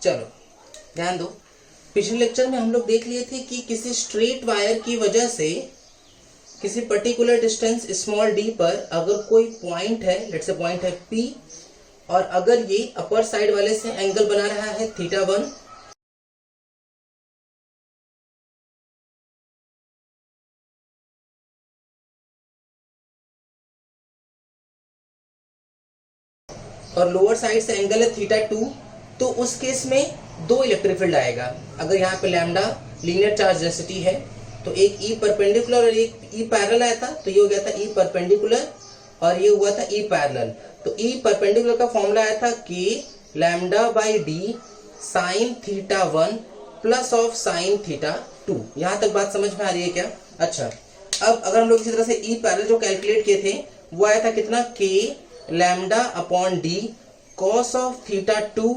चलो ध्यान दो, पिछले लेक्चर में हम लोग देख लिए थे कि किसी स्ट्रेट वायर की वजह से किसी पर्टिकुलर डिस्टेंस स्मॉल डी पर अगर कोई पॉइंट है, लेट्स से पॉइंट है P, और अगर ये अपर साइड वाले से एंगल बना रहा है θ1, और लोअर साइड से एंगल है θ2, तो उस केस में दो इलेक्ट्रिक फील्ड आएगा। अगर यहाँ पे लैम्डा लीनियर चार्ज डेंसिटी है तो एक E परपेंडिकुलर और एक E पैरेलल आया था, तो ये हो गया था E परपेंडिकुलर और ये हुआ था E पैरेलल। तो E परपेंडिकुलर का फॉर्मूला आया था कि lambda by D sine θ1 plus of sine θ2। यहाँ तक बात समझ में आ रही है क्या? अच्छा, अब अगर हम लोग इसी तरह से E पैरेलल जो कैलकुलेट किए थे वो आया था कितना, K lambda upon D cos of θ2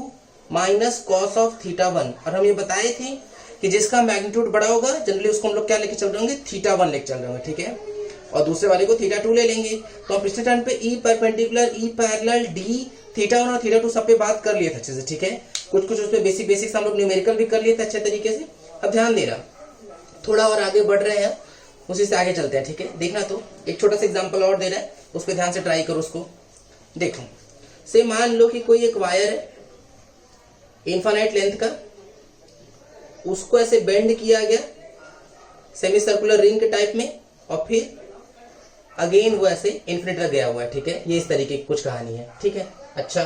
minus cos of θ1। और हम ये बताए थे कि जिसका मैग्नीट्यूड बड़ा होगा जनरली उसको हम लोग क्या लेके चल रहे होंगे, θ1 लेके चल रहे होंगे, ठीक है, और दूसरे वाले को θ2 ले लेंगे। तो हम पिछले टर्न पे E perpendicular, E parallel, D, θ1 और θ2 सब पे बात कर लिए थे अच्छे से, ठीक है। कुछ कुछ उसपे बेसिक्स हम लोग न्यूमेरिकल भी कर लिए थे अच्छे तरीके से। अब ध्यान देना, थोड़ा और आगे बढ़ रहे हैं, उसी से आगे चलते हैं, ठीक है। देखना, तो एक छोटा सा एग्जाम्पल और दे रहा है, उस पर ध्यान से ट्राई करो उसको। देखो, से मान लो कि कोई एक वायर है इनफाइनाइट लेंथ का, उसको ऐसे बेंड किया गया सेमी सर्कुलर रिंग के टाइप में, और फिर अगेन वो ऐसे इन्फिनिट तक गया हुआ है, ठीक है। ये इस तरीके की कुछ कहानी है, ठीक है। अच्छा,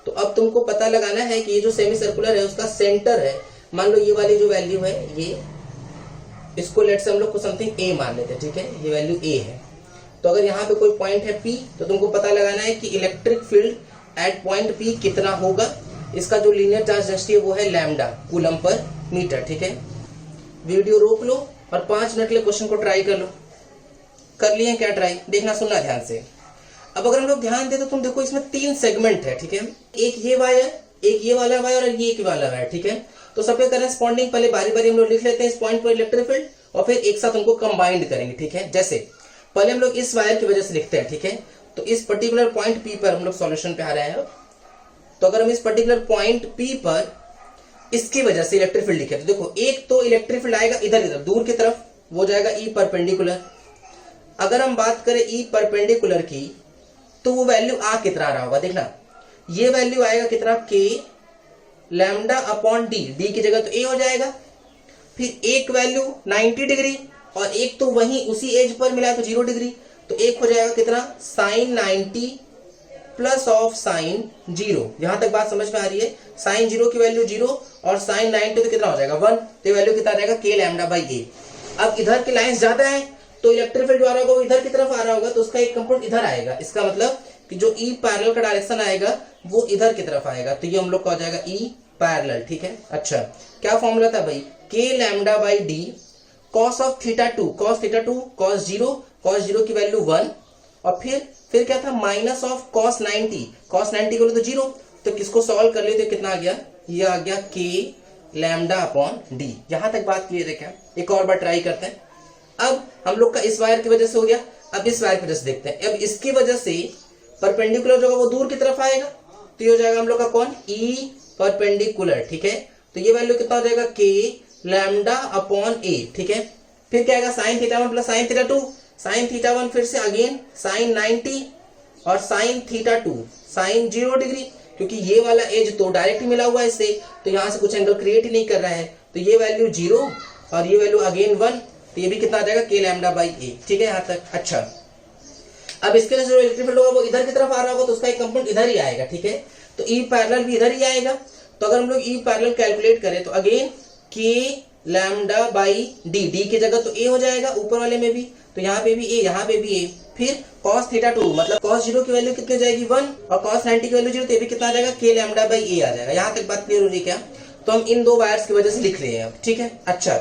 तो अब तुमको पता लगाना है कि ये जो सेमी सर्कुलर है उसका सेंटर है, मान लो ये वाली जो वैल्यू है ये, इसको लेट से हम लोग को समथिंग A मान लेते हैं, ठीक है, ये वैल्यू A है। तो अगर यहाँ पे कोई पॉइंट है P, तो तुमको पता लगाना है कि electric field at point P कितना होगा। इसका जो लीनियर चार्ज डेंसिटी है वो है लैम्डा कूलम पर मीटर, ठीक है। वीडियो रोक लो और 5 मिनट के लिए क्वेश्चन को ट्राई कर लो। कर लिए क्या ट्राई? देखना, सुनना ध्यान से। अब अगर हम लोग ध्यान दे तो तुम देखो इसमें 3 सेगमेंट है, ठीक है। एक ये वायर, एक ये वाला वायर और ये एक वाला वायर, ठीक है। तो सबके करेस्पॉन्डिंग पहले बारी बारी हम लोग लिख लेते हैं इस पॉइंट पर इलेक्ट्रिक फील्ड, और फिर एक साथ उनको कंबाइंड करेंगे, ठीक है। जैसे पहले हम लोग इस वायर की वजह से लिखते हैं, ठीक है। तो इस पर्टिकुलर पॉइंट P पर हम लोग सॉल्यूशन पे आ रहे हैं। तो अगर हम इस पर्टिकुलर पॉइंट P पर इसकी वजह से इलेक्ट्रिक फील्ड लिखे, तो देखो एक तो इलेक्ट्रिक फील्ड आएगा इधर इधर दूर की तरफ, वो जाएगा E परपेंडिकुलर। अगर हम बात करें E परपेंडिकुलर की, तो वो वैल्यू आ कितना आ रहा होगा, देखना, ये वैल्यू आएगा कितना, K lambda upon D, D की जगह तो A हो जाएगा। फिर एक वैल्यू 90 डिग्री और एक तो वहीं उसी एज पर मिला तो 0 डिग्री, तो एक हो जाएगा कितना, साइन 90 प्लस ऑफ साइन 0। यहां तक बात समझ में आ रही है? साइन 0 की वैल्यू 0 और साइन 90 तो कितना हो जाएगा 1, तो वैल्यू कितना आ जाएगा, K लैम्डा बाई A। अब इधर की लाइंस ज्यादा है तो इलेक्ट्रिक फील्ड जो आ रहा होगा वो इधर की तरफ आ रहा होगा, तो उसका एक कंपोनेंट इधर आएगा। इसका मतलब कि जो E पैरेलल का डायरेक्शन आएगा वो इधर की तरफ आएगा, तो ये हम लोग का हो जाएगा E पैरेलल, ठीक है। अच्छा, क्या फॉर्मूला था भाई, K lambda by D cos of θ2, cos θ2 cos 0 की वैल्यू 1, और फिर क्या था, माइनस ऑफ कॉस 90, कॉस 90 की वैल्यू तो 0, तो किसको सॉल्व कर लिए तो कितना आ गया, ये आ गया K लैम्डा अपॉन डी। यहां तक बात क्लियर है क्या? एक और बार ट्राई करते हैं। अब हम लोग का इस वायर की वजह से हो गया, अब इस वायर की वजह से देखते हैं। अब इसकी वजह से परपेंडिकुलर जो होगा वो दूर की तरफ आएगा, तो ये हो जाएगा हम लोग का कौन, E परपेंडिकुलर, ठीक है। तो ये वैल्यू कितना हो जाएगा, K लैम्डा अपॉन A, ठीक है। फिर क्या आएगा, साइन θ1 प्लस साइन θ2, साइन θ1 फिर से अगेन साइन 90 और साइन θ2 साइन 0 डिग्री, क्योंकि ये वाला एज तो डायरेक्ट मिला हुआ है इससे, तो यहां से कुछ एंगल क्रिएट ही नहीं कर रहा है, तो ये वैल्यू 0 और ये वैल्यू अगेन 1, तो ये भी कितना आ जाएगा, K लैम्डा बाई A, ठीक है यहां तक। अच्छा, अब इसके लिए जो इलेक्ट्रिक फील्ड होगा वो इधर की तरफ आ रहा होगा, तो उसका एक कंपोनेंट इधर ही आएगा, ठीक है। तो E पैरेलल भी इधर ही आएगा। तो अगर हम लोग E पैरेलल कैलकुलेट करें तो again K lambda by D, D की जगह तो A हो जाएगा ऊपर वाले में भी, तो यहाँ पे भी A, यहाँ पे भी A। फिर cos θ2 मतलब cos 0 की वैल्यू कितनी हो जाएगी 1 और cos 90 की वैल्यू 0, तो ये भी कितना आ जाएगा, K लैम्डा बाई A आ जाएगा। यहाँ तक बात क्लियर हो रही है क्या? तो हम इन दो वायर्स की वजह से लिख रहे हैं अब, ठीक है। अच्छा,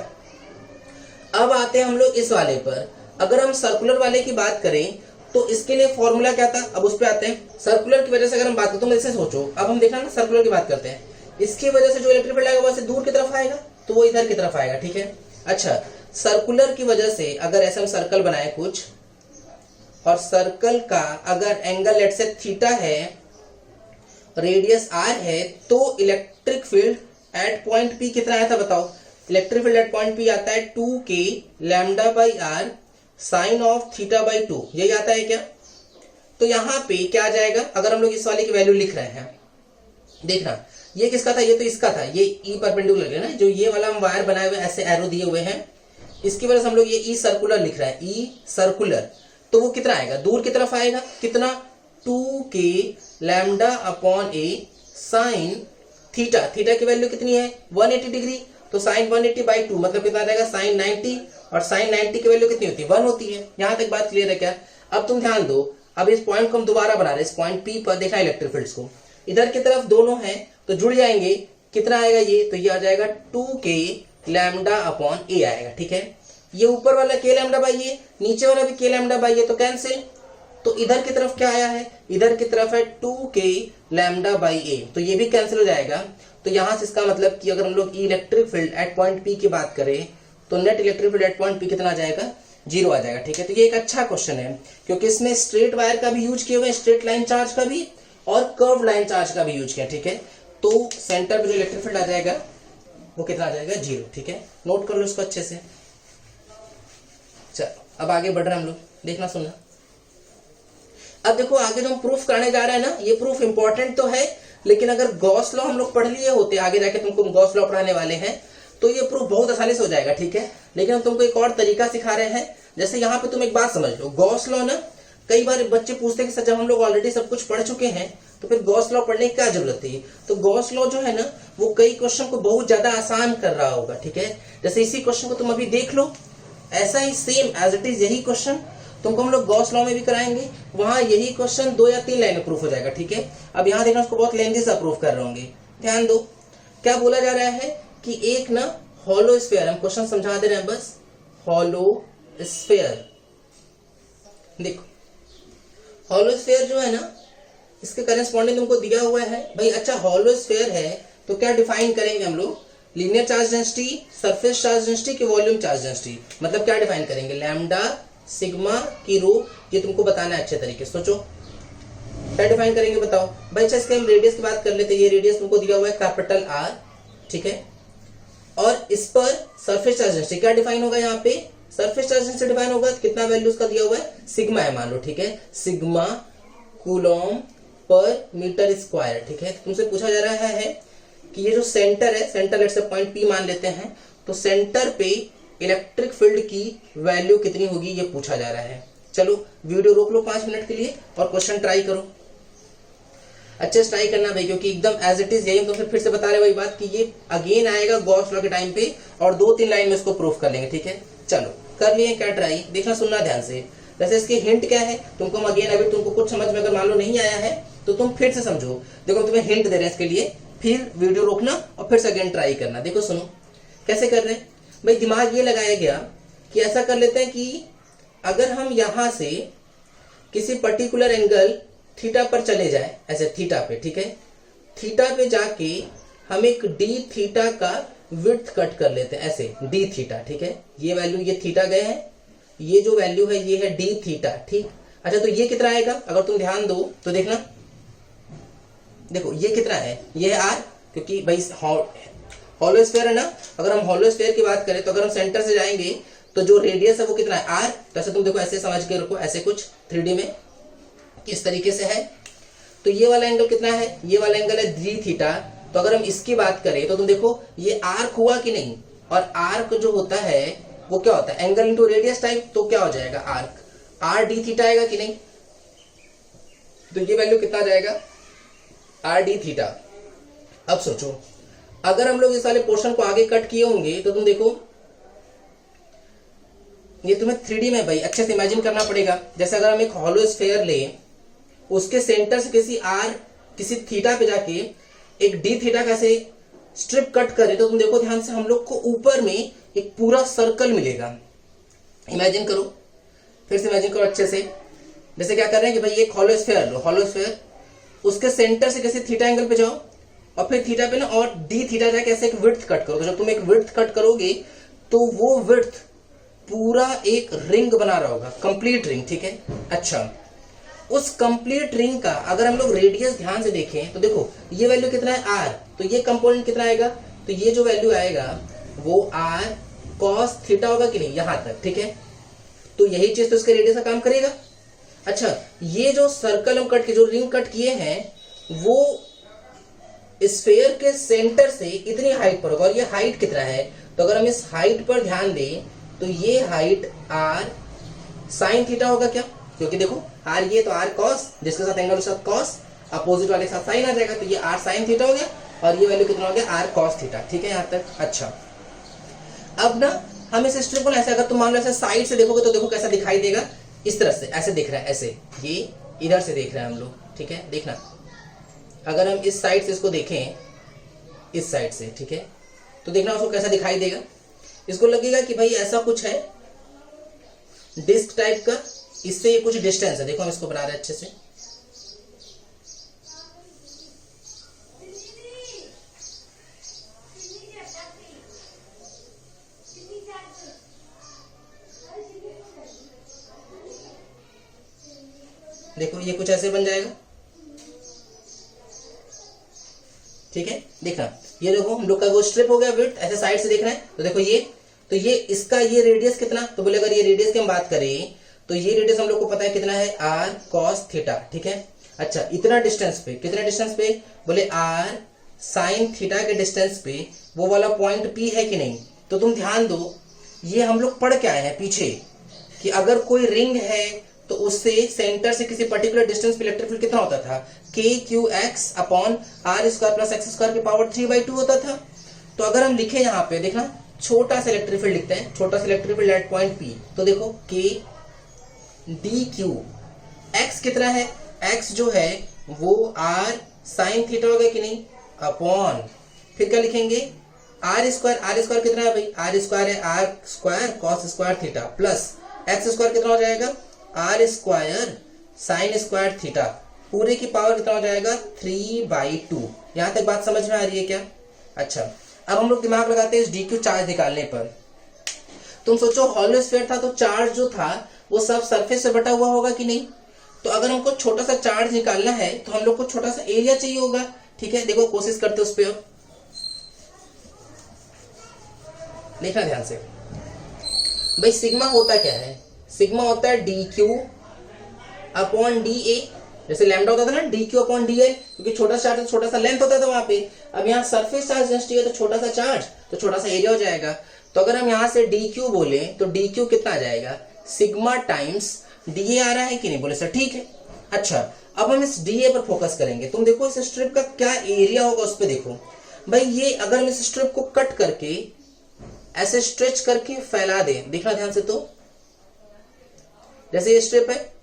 अब आते हैं हम लोग इस वाले पर। अगर हम सर्कुलर वाले की बात करें तो इसके लिए फॉर्मूला क्या था, अब उस पर आते हैं। सर्कुलर की वजह से अगर हम बात करते हैं तो सोचो, अब हम देखना ना, सर्कुलर की बात करते हैं, इसकी वजह से जो इलेक्ट्रिक फील्ड आएगा वैसे दूर की तरफ आएगा, तो वो इधर की तरफ आएगा, ठीक है। अच्छा, सर्कुलर की वजह से अगर ऐसे हम सर्कल बनाए कुछ, और सर्कल का अगर एंगल लेट से थीटा है, रेडियस r है, तो electric field at point P कितना आया था बताओ। Electric field at point P आता है 2k lambda by r sine of theta by 2, यही आता है क्या। तो यहाँ पे क्या आ जाएगा, अगर हम लोग इस वाले की वैल्यू लिख रहे हैं, देखना ये किसका था, ये तो इसका था, ये ई परपेंडिकुलर है ना, जो ये वाला हम वायर बनाए हुए ऐसे एरो दिए हुए हैं, इसकी वजह से हम लोग ये ई सर्कुलर लिख रहे हैं, ई सर्कुलर। तो वो कितना आएगा, दूर की तरफ आएगा, कितना 2k लैम्डा अपॉन ए साइन थीटा, थीटा की वैल्यू कितनी है 180 डिग्री, तो साइन 180 बाई 2 मतलब कितना आ जाएगा साइन 90, और साइन 90 की वैल्यू कितनी होती है 1 होती है। यहां तक बात क्लियर है क्या। अब तुम ध्यान दो, अब इस पॉइंट को हम दोबारा बना रहे हैं, इस पॉइंट पी पर देखा इलेक्ट्रिक फील्ड्स को, इधर की तरफ दोनों हैं तो जुड़ जाएंगे, कितना आएगा ये, तो ये आ जाएगा 2k लैम्डा अपॉन ए आएगा, ठीक है। ये ऊपर वाला k लैम्डा बाई ए, नीचे वाला भी k लैम्डा बाई ए, तो कैंसिल। तो इधर की तरफ क्या आया है, इधर की तरफ है 2k लैम्डा बाई ए, तो ये भी कैंसिल हो जाएगा। तो यहां से इसका मतलब कि अगर हम लोग electric field at point P की बात करें तो net electric field at point P कितना आ जाएगा, 0 आ जाएगा, ठीक है। तो ये एक अच्छा क्वेश्चन है क्योंकि इसमें स्ट्रेट वायर का भी यूज किए हुए, स्ट्रेट लाइन चार्ज का भी और कर्व लाइन चार्ज का भी यूज किया, ठीक है। तो सेंटर पे जो इलेक्ट्रिक फील्ड आ जाएगा वो कितना आ जाएगा 0, ठीक है। नोट कर लो इसको अच्छे से। चलो अब आगे बढ़ रहे हैं हम लोग, देखना सुनना। अब देखो आगे जो हम प्रूफ करने जा रहे हैं ना, ये प्रूफ इंपॉर्टेंट तो है, लेकिन अगर गॉस लॉ हम लोग पढ़ लिए होते, आगे जाके तुमको गॉस लॉ पढ़ाने वाले हैं, तो ये प्रूफ बहुत आसानी से हो जाएगा, ठीक है। लेकिन हम तुमको एक और तरीका सिखा रहे हैं। जैसे यहाँ पे तुम एक बात समझ लो, गॉस लॉ ना, कई बार बच्चे पूछते हैं कि सर जब हम लोग ऑलरेडी सब कुछ पढ़ चुके हैं तो फिर गॉस लॉ पढ़ने की क्या जरूरत है। तो गॉस लॉ जो है ना, वो कई क्वेश्चन को बहुत ज्यादा आसान कर रहा होगा, ठीक है। जैसे इसी क्वेश्चन को तुम अभी देख लो, ऐसा ही सेम एज इट इज यही क्वेश्चन तुमको हम लोग गॉस लॉ में भी कराएंगे, वहां यही क्वेश्चन 2 या 3 लाइन में प्रूफ हो जाएगा, ठीक है। अब यहाँ देखना, उसको बहुत लेंथी सा प्रूफ कर रहे होंगे, ध्यान दो। क्या बोला जा रहा है कि एक ना हॉलो स्फीयर, हम क्वेश्चन समझा दे रहे हैं बस, हॉलो स्फीयर, देखो हॉलो स्फीयर जो है ना, इसके करेस्पॉन्डिंग तुमको दिया हुआ है भाई। अच्छा हॉलो स्फीयर है तो क्या डिफाइन करेंगे हम लोग, linear charge density, surface charge density की वॉल्यूम चार्ज डेंसिटी, मतलब क्या डिफाइन करेंगे, लैम्डा सिग्मा की रो, ये तुमको बताना है अच्छे तरीके से। सोचो क्या डिफाइन करेंगे बताओ भाई। अच्छा इसके हम रेडियस की बात कर लेते हैं, ये रेडियस तुमको दिया हुआ है कैपिटल R, ठीक है। और इस पर सरफेस चार्ज डेंसिटी क्या डिफाइन होगा, यहाँ पे सरफेस चार्ज डेंसिटी डिफाइन होगा, कितना वैल्यू उसका दिया हुआ है, सिग्मा है मान लो, ठीक है, सिग्मा कूलॉम पर मीटर स्क्वायर, ठीक है। तुमसे पूछा जा रहा है कि ये जो सेंटर है, सेंटर लेट से पॉइंट P मान लेते हैं, तो सेंटर पे इलेक्ट्रिक फील्ड की वैल्यू कितनी होगी ये पूछा जा रहा है। चलो वीडियो रोक लो 5 मिनट के लिए और क्वेश्चन ट्राई करो, अच्छे से ट्राई करना भाई, क्योंकि एकदम एज इट इज यही हम तो फिर से बता रहे वही बात कि ये अगेन आएगा गॉस लॉ के टाइम पे, और 2-3 लाइन में इसको प्रूफ कर लेंगे, ठीक है। चलो कर लिए क्या ट्राई, देखना सुनना ध्यान से। वैसे इसके हिंट क्या है तुमको, हम अगेन अभी तुमको कुछ समझ में अगर मान लो नहीं आया है तो तुम फिर से समझो। देखो तुम्हें हिंट दे रहे हैं इसके लिए, फिर वीडियो रोकना और फिर से अगेन ट्राई करना। देखो सुनो कैसे कर रहे हैं भाई, दिमाग ये लगाया गया कि ऐसा कर लेते हैं कि अगर हम यहां से किसी पर्टिकुलर एंगल थीटा पर चले जाए, ऐसे थीटा पे, ठीक है, थीटा पे जाके हम एक डी थीटा का विड्थ कट कर लेते हैं, ऐसे डी थीटा, ठीक है। ये वैल्यू, ये थीटा गए हैं, ये जो वैल्यू है ये है डी थीटा, ठीक। अच्छा तो ये कितना आएगा, अगर तुम ध्यान दो तो देखना, देखो ये कितना है, ये है आर, क्योंकि भाई हॉलो स्फीयर है ना। अगर हम हॉलो स्फीयर की बात करें तो अगर हम सेंटर से जाएंगे तो जो रेडियस है वो कितना है आर। तो ऐसे तुम देखो, ऐसे समझ के रखो, ऐसे कुछ 3D में इस तरीके से है। तो ये वाला एंगल कितना है, ये वाला एंगल है डी थीटा। तो अगर हम इसकी बात करें तो तुम देखो ये आर्क हुआ कि नहीं, और आर्क जो होता है वो क्या होता है, एंगल इंटू रेडियस टाइप, तो क्या हो जाएगा आर्क, आर डी थीटा आएगा कि नहीं। तो ये वैल्यू कितना जाएगा, आर डी थीटा। अब सोचो अगर हम लोग इस वाले पोर्शन को आगे कट किए होंगे तो तुम देखो, ये तुम्हें 3D में भाई अच्छे से इमेजिन करना पड़ेगा। जैसे अगर हम एक हॉलो स्फीयर ले, उसके सेंटर से किसी आर, किसी थीटा पे जाके एक डी थीटा कैसे स्ट्रिप कट करे, तो तुम देखो ध्यान से, हम लोग को ऊपर में एक पूरा सर्कल मिलेगा। इमेजिन करो, फिर से इमेजिन करो अच्छे से। जैसे क्या कर रहे हैं कि भाई एक हॉलो स्फीयर लो, हॉलो स्फीयर, उसके सेंटर से किसी थीटा एंगल पे जाओ और फिर थीटा पे ना और डी थीटा जाके ऐसे एक विड्थ कट करो। तो जब तुम एक विड्थ कट करोगे तो वो विड्थ पूरा एक रिंग बना रहा होगा, कंप्लीट रिंग, ठीक है। अच्छा उस कंप्लीट रिंग का अगर हम लोग रेडियस ध्यान से देखें तो देखो ये वैल्यू कितना है r, तो ये कंपोनेंट कितना आएगा, तो ये जो वैल्यू आएगा वो r cos थीटा होगा कि नहीं यहां तक, ठीक है। तो यही चीज तो इसके रेडियस का काम करेगा। अच्छा, ये जो सर्कल हम कट के जो रिंग कट किए हैं वो स्फीयर के सेंटर से इतनी हाइट पर होगा, और ये हाइट कितना है, तो अगर हम इस हाइट पर ध्यान दें तो ये हाइट r साइन थीटा होगा क्या, क्योंकि देखो r ये तो r cos, जिसके साथ एंगल उसके साथ cos, अपोजिट वाले के साथ साइन आ जाएगा, तो ये r साइन थीटा हो गया और ये वैल्यू कितना हो गया r cos थीटा, ठीक है यहाँ तक। अच्छा, अब ना हम इस स्ट्रिप को ऐसे, अगर तुम मान लो ऐसे साइड से देखोगे तो देखो कैसा दिखाई देगा, इस तरह से ऐसे दिख रहा है, ऐसे ये इधर से देख रहे हैं हम लोग, ठीक है। देखना अगर हम इस साइड से इसको देखें, इस साइड से, ठीक है, तो देखना उसको कैसा दिखाई देगा। इसको लगेगा कि भाई ऐसा कुछ है डिस्क टाइप का, इससे ये कुछ डिस्टेंस है, देखो हम इसको बना रहे हैं अच्छे से, देखो ये कुछ ऐसे बन जाएगा, ठीक है। देखना ये देखो हम लोग का वो स्ट्रिप हो गया विड्थ, ऐसे साइड से देख रहे हैं, तो देखो ये, तो ये इसका ये रेडियस कितना, तो बोले अगर ये रेडियस की हम बात करें तो ये रेडियस हम लोग को पता है कितना है r cos थीटा, ठीक है। अच्छा, इतना डिस्टेंस पे, कितना डिस्टेंस पे, बोले r sin थीटा के डिस्टेंस पे वो वाला पॉइंट P है कि नहीं, तो तुम ध्यान दो ये हम लोग पढ़ के आए हैं पीछे कि अगर कोई रिंग है तो उससे सेंटर से किसी पर्टिकुलर डिस्टेंस पे इलेक्ट्रिक फील्ड कितना होता था, KQX upon r square plus x square की पावर 3/2 होता था। तो अगर हम लिखे यहाँ पे, देखना छोटा सा इलेक्ट्रिक फील्ड लिखते हैं, छोटा सा electric field at point P, तो देखो K DQ, x कितना है, x जो है वो r साइन थीटा होगा कि नहीं, अपॉन फिर क्या लिखेंगे r स्क्वायर कितना है भाई, r स्क्वायर है r square cos square theta plus x square कितना हो जाएगा r square sine square theta, पूरे की पावर कितना हो जाएगा 3/2। यहां तक बात समझ में आ रही है क्या। अच्छा, अब हम लोग दिमाग लगाते हैं इस dq चार्ज निकालने पर। तुम सोचो हॉलो स्फीयर था तो चार्ज जो था वो सब सरफेस से बटा हुआ होगा कि नहीं, तो अगर हमको छोटा सा चार्ज निकालना है तो हम लोग को छोटा सा एरिया चाहिए होगा, ठीक है। देखो कोशिश करते उस पर, देखना ध्यान से भाई, सिग्मा होता क्या है, सिग्मा होता है dq अपॉन dA, जैसे लैम्डा होता था ना dq अपॉन dl, क्योंकि छोटा चार्ज तो छोटा सा लेंथ होता था वहां पे। अब यहाँ सरफेस चार्ज डेंसिटी है तो छोटा सा चार्ज तो छोटा सा एरिया हो जाएगा। तो अगर हम यहाँ से dq बोले तो dq कितना आ जाएगा, सिग्मा टाइम्स dA आ रहा है कि नहीं, बोले सर ठीक है। अच्छा, अब हम इस dA पर फोकस करेंगे। तुम देखो इस स्ट्रिप का क्या एरिया होगा उस पर देखो भाई, ये अगर हम इस स्ट्रिप को कट करके ऐसे स्ट्रेच करके फैला दें, देखना ध्यान से, तो जैसे ये स्ट्रिप है,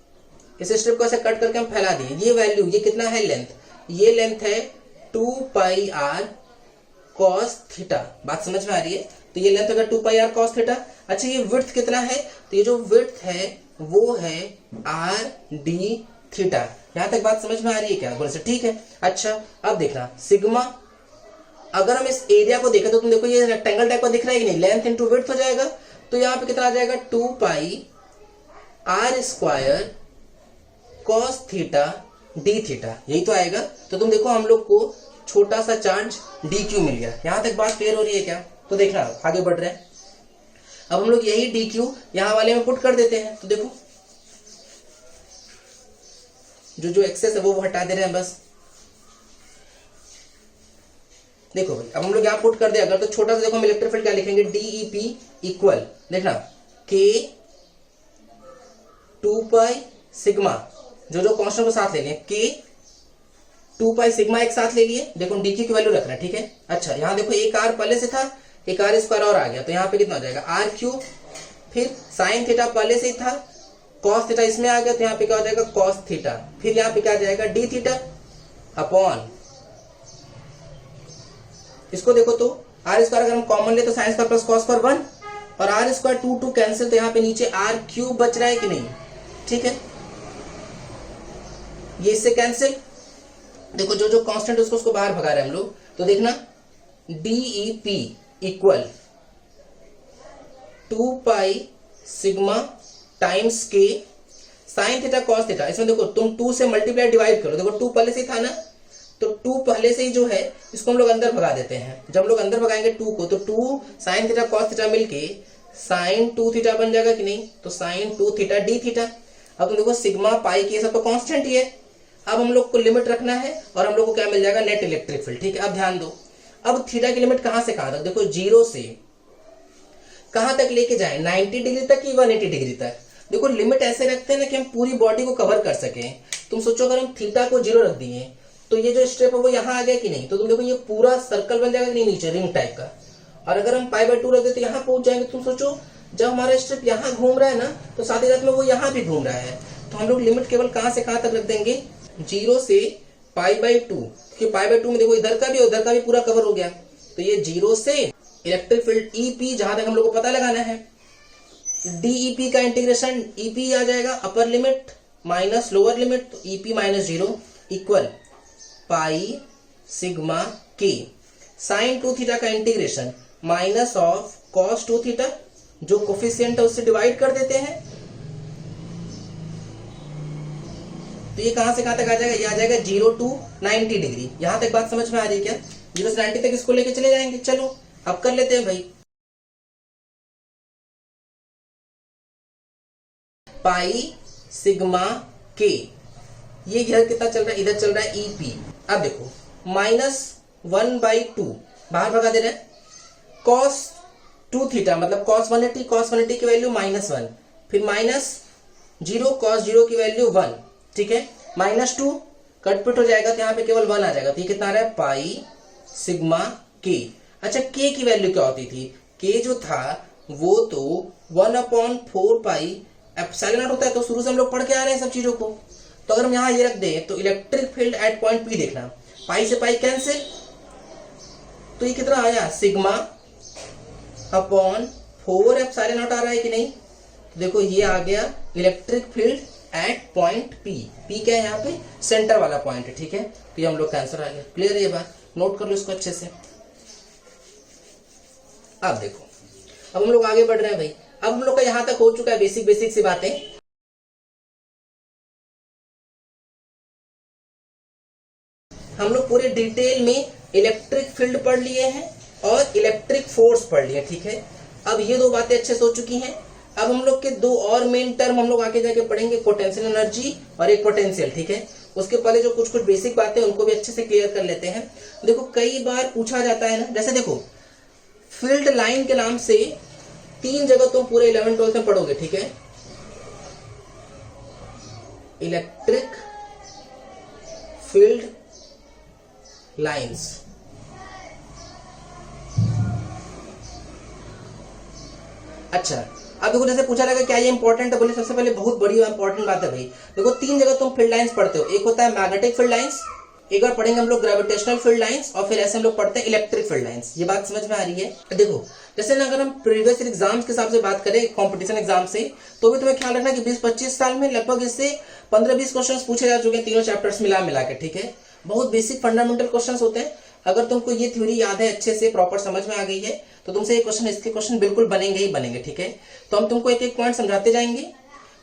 इस स्ट्रिप को ऐसे कट करके हम फैला दिए, ये वैल्यू, ये कितना है लेंथ, ये लेंथ है 2πr cos थीटा, बात समझ में आ रही है। तो ये लेंथ होगा 2πr cos थीटा। अच्छा, ये विड्थ कितना है, तो ये जो विड्थ है वो है r d थीटा। यहां तक बात समझ में आ रही है क्या, बोले से ठीक है। अच्छा, अब देखना सिग्मा, अगर हम इस एरिया को देखें तो तुम देखो ये रेक्टेंगल टाइप का दिख रहा है कि नहीं, लेंथ इंटू विड्थ हो जाएगा, तो यहाँ पे कितना आ जाएगा 2πr square cos theta d theta, यही तो आएगा। तो तुम देखो हम लोग को छोटा सा चार्ज dq मिल गया। यहां तक बात क्लियर हो रही है क्या, तो देखना आगे बढ़ रहे हैं। अब हम लोग यही dq यहां वाले में पुट कर देते हैं, तो देखो जो एक्सेस है वो हटा दे रहे हैं बस। देखो भाई, अब हम लोग यहाँ पुट कर दे अगर, तो छोटा सा देखो हम इलेक्ट्रिक फील्ड क्या लिखेंगे, DEP इक्वल, देखना K 2π सिग्मा, जो कांस्टेंट को साथ ले लिए, K 2π सिग्मा एक साथ ले लिए, देखो dq की वैल्यू रखना है, ठीक है। अच्छा, यहाँ देखो एक r पहले से था, एक r स्क्वायर और आ गया, तो यहाँ पे कितना हो जाएगा r3, फिर साइन थीटा पहले से ही था, cos थीटा इसमें आ गया, तो यहाँ पे क्या हो जाएगा cos थीटा, फिर यहाँ पे क्या आ जाएगा d थीटा अपॉन, इसको देखो तो r स्क्वायर अगर हम कॉमन ले तो sine square plus cos square 1 और r स्क्वायर 2 कैंसिल, तो यहाँ पे नीचे r3 बच रहा है कि नहीं, ठीक है। ये इससे कैंसिल, देखो जो कांस्टेंट उसको बाहर भगा रहे हैं हम लोग, तो देखना DEP equal 2π sigma times K sine theta cos theta, इसमें देखो तुम 2 से मल्टीप्लाई डिवाइड करो, देखो 2 पहले से ही था ना, तो 2 पहले से ही जो है इसको हम लोग अंदर भगा देते हैं। जब हम लोग अंदर भगाएंगे 2 को, तो 2 साइन थीटा कॉस थीटा मिलके साइन 2 थीटा बन जाएगा कि नहीं, तो साइन 2 थीटा डी थीटा। अब तुम देखो सिग्मा पाई की सब तो कांस्टेंट ही है। अब हम लोग को लिमिट रखना है और हम लोग को क्या मिल जाएगा, नेट इलेक्ट्रिक फील्ड। ठीक है, अब ध्यान दो, अब थीटा की लिमिट कहां से कहां तक, देखो 0 से कहां तक लेके जाए, 90 डिग्री तक कि 180 डिग्री तक। देखो लिमिट ऐसे रखते हैं ना कि हम पूरी बॉडी को कवर कर सके। तुम सोचो अगर हम थीटा को 0 रख दिए तो ये जो स्टेप है वो यहाँ आ गया कि नहीं, तो तुम देखो ये पूरा सर्कल बन जाएगा कि नहीं नीचे रिंग टाइप का। और अगर हम पाई बाय 2 रख देते तो यहाँ पहुंच जाएंगे। तुम सोचो जब हमारा स्ट्रिप यहाँ घूम रहा है ना, तो साथ ही साथ में वो यहाँ भी घूम रहा है, तो हम लोग लिमिट केवल कहां से कहां तक रख देंगे, 0 से पाई बाय 2, क्योंकि पाई बाय 2 में देखो इधर का भी उधर का भी पूरा कवर हो गया। तो ये 0 से इलेक्ट्रिक फील्ड ईपी जहां तक हम लोग को पता लगाना है, डीईपी का इंटीग्रेशन ईपी आ जाएगा upper limit minus lower limit, तो EP minus 0 equal pi sigma के साइन 2 थीटा का integration minus of cos 2 theta, जो कोफिशिएंट है उससे डिवाइड कर देते हैं। तो ये कहां से कहां तक आ जाएगा, ये आ जाएगा 0 to 90 डिग्री। यहां तक बात समझ में आ रही है क्या, 0 से 90 तक इसको लेके चले जाएंगे। चलो अब कर लेते हैं भाई, पाई सिग्मा के, ये इधर कितना चल रहा है, इधर चल रहा है ईपी। अब देखो -1/2 बाहर भगा दे रहे हैं, कॉस 2 थीटा मतलब कॉस 180 की वैल्यू -1, फिर -0 कॉस 0 की वैल्यू 1। ठीक है, -2 कटपिट हो जाएगा तो यहाँ पे केवल 1 आ जाएगा। तो ये कितना आ रहा है, पाई सिग्मा के। अच्छा के की वैल्यू क्या होती थी, के जो था वो तो 1/4 पाई एप्सिलॉन नॉट होता है। तो शुरू से हम लोग पढ़ के आ रहे हैं सब चीजों को। तो अगर हम यहाँ ये रख दें तो electric field at point P देखना, पाई से पाई कैंसिल, तो ये कितना आया, सिग्मा अपॉन 4 एप्सिलॉन नॉट आ रहा है कि नहीं। तो देखो ये आ गया electric field at point P. P क्या है यहाँ पे, सेंटर वाला पॉइंट है। ठीक है, तो ये हम लोग का आंसर आ गया। क्लियर है ये बात, नोट कर लो इसको अच्छे से। अब देखो अब हम लोग आगे बढ़ रहे हैं भाई। अब हम लोग का यहां तक हो चुका है बेसिक सी बातें। हम लोग पूरे डिटेल में इलेक्ट्रिक फील्ड पढ़ लिए हैं और इलेक्ट्रिक फोर्स पढ़ लिए। ठीक है, अब ये 2 बातें अच्छे से हो चुकी हैं। अब हम लोग के 2 और मेन टर्म हम लोग आगे जाके पढ़ेंगे, पोटेंशियल एनर्जी और एक पोटेंशियल। ठीक है, उसके पहले जो कुछ बेसिक बातें उनको भी अच्छे से क्लियर कर लेते हैं। देखो कई बार पूछा जाता है ना, जैसे देखो फील्ड लाइन के नाम से 3 जगह तुम पूरे 11th-12th में पढ़ोगे। ठीक है, इलेक्ट्रिक फील्ड लाइंस, अच्छा अब देखो जैसे पूछा जाएगा क्या ये इंपॉर्टेंट है, बोले सबसे पहले बहुत बड़ी इंपॉर्टेंट बात है भाई। देखो 3 जगह तुम फील्ड लाइंस पढ़ते हो, एक होता है मैग्नेटिक फील्ड लाइंस, एक बार पढ़ेंगे हम लोग ग्रेविटेशनल फील्ड लाइंस, और फिर ऐसे हम लोग पढ़ते हैं इलेक्ट्रिक फील्ड लाइंस। ये बात समझ में आ रही है। देखो जैसे ना अगर हम प्रीवियस एग्जाम्स के हिसाब से बात करें, कंपटीशन एग्जाम से, तो भी तुम्हें ख्याल रखना कि 20-25 साल में लगभग इससे 15-20 क्वेश्चन पूछे जा चुके हैं तीनों चैप्टर्स मिला के। ठीक है, बहुत बेसिक फंडामेंटल क्वेश्चन होते हैं। अगर तुमको ये थ्योरी याद है, अच्छे से प्रॉपर समझ में आ गई है, तो तुमसे ये क्वेश्चन इसके क्वेश्चन बिल्कुल बनेंगे ही बनेंगे। ठीक है, तो हम तुमको एक एक पॉइंट समझाते जाएंगे।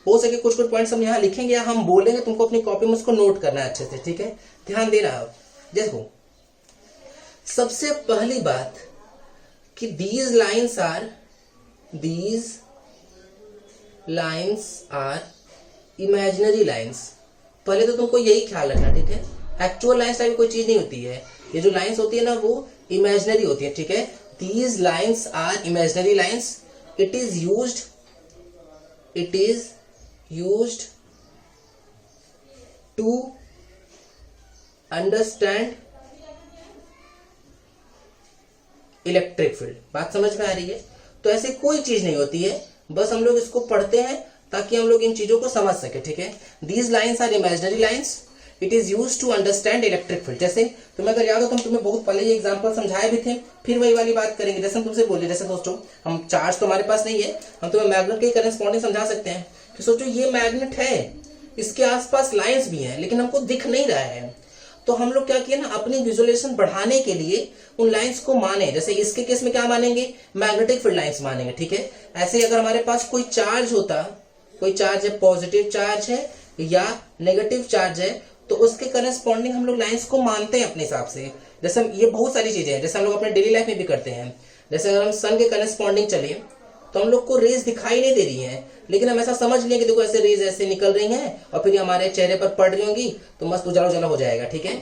हो सके कुछ पॉइंट्स हम यहाँ लिखेंगे या हम बोलेंगे, तुमको अपनी कॉपी में उसको नोट करना है अच्छे से। ठीक है, ध्यान देना। देखो सबसे पहली बात कि these lines are imaginary lines। पहले तो तुमको यही ख्याल रखना। ठीक है, एक्चुअल लाइन्स टाइप कोई चीज नहीं होती है, ये जो लाइन्स होती है ना वो इमेजिनरी होती है। ठीक है, these lines are imaginary lines। it is used to understand electric field. बात समझ में आ रही है। तो ऐसे कोई चीज नहीं होती है, बस हम लोग इसको पढ़ते हैं ताकि हम लोग इन चीजों को समझ सके। ठीक है, these lines are imaginary lines, it is used to understand electric field. जैसे तुम्हें अगर याद हो तो हम तुम्हें बहुत पहले ये एग्जांपल समझाए भी थे, फिर वही वाली बात करेंगे। जैसे हम तुमसे बोले, जैसे सोचो हम चार्ज तो हमारे पास नहीं है, हम तुम्हें मैग्नेट के करेस्पॉन्डिंग समझा सकते हैं कि सोचो ये मैग्नेट है, इसके आसपास लाइन्स भी हैं लेकिन हमको दिख नहीं रहा है। तो हम लोग क्या किए ना, अपनी विजुअलाइजेशन बढ़ाने के लिए उन लाइंस को माने। जैसे इसके केस में क्या मानेंगे, मैग्नेटिक फील्ड लाइंस मानेंगे। ठीक है, ऐसे ही अगर हमारे पास कोई चार्ज होता कोई चार्ज है पॉजिटिव चार्ज है या नेगेटिव चार्ज है, तो उसके करस्पॉन्डिंग हम लोग लाइंस को मानते हैं अपने हिसाब से। जैसे हम ये बहुत सारी चीजें हैं जैसे हम लोग अपने डेली लाइफ में भी करते हैं। जैसे अगर हम सन के करस्पॉन्डिंग चले तो हम लोग को रेज दिखाई नहीं दे रही है, लेकिन हम ऐसा समझ लें कि देखो ऐसे रेज ऐसे निकल रही हैं और फिर हमारे चेहरे पर पड़ रही होंगी तो मस्त उजाला उजाला हो जाएगा, ठीक है।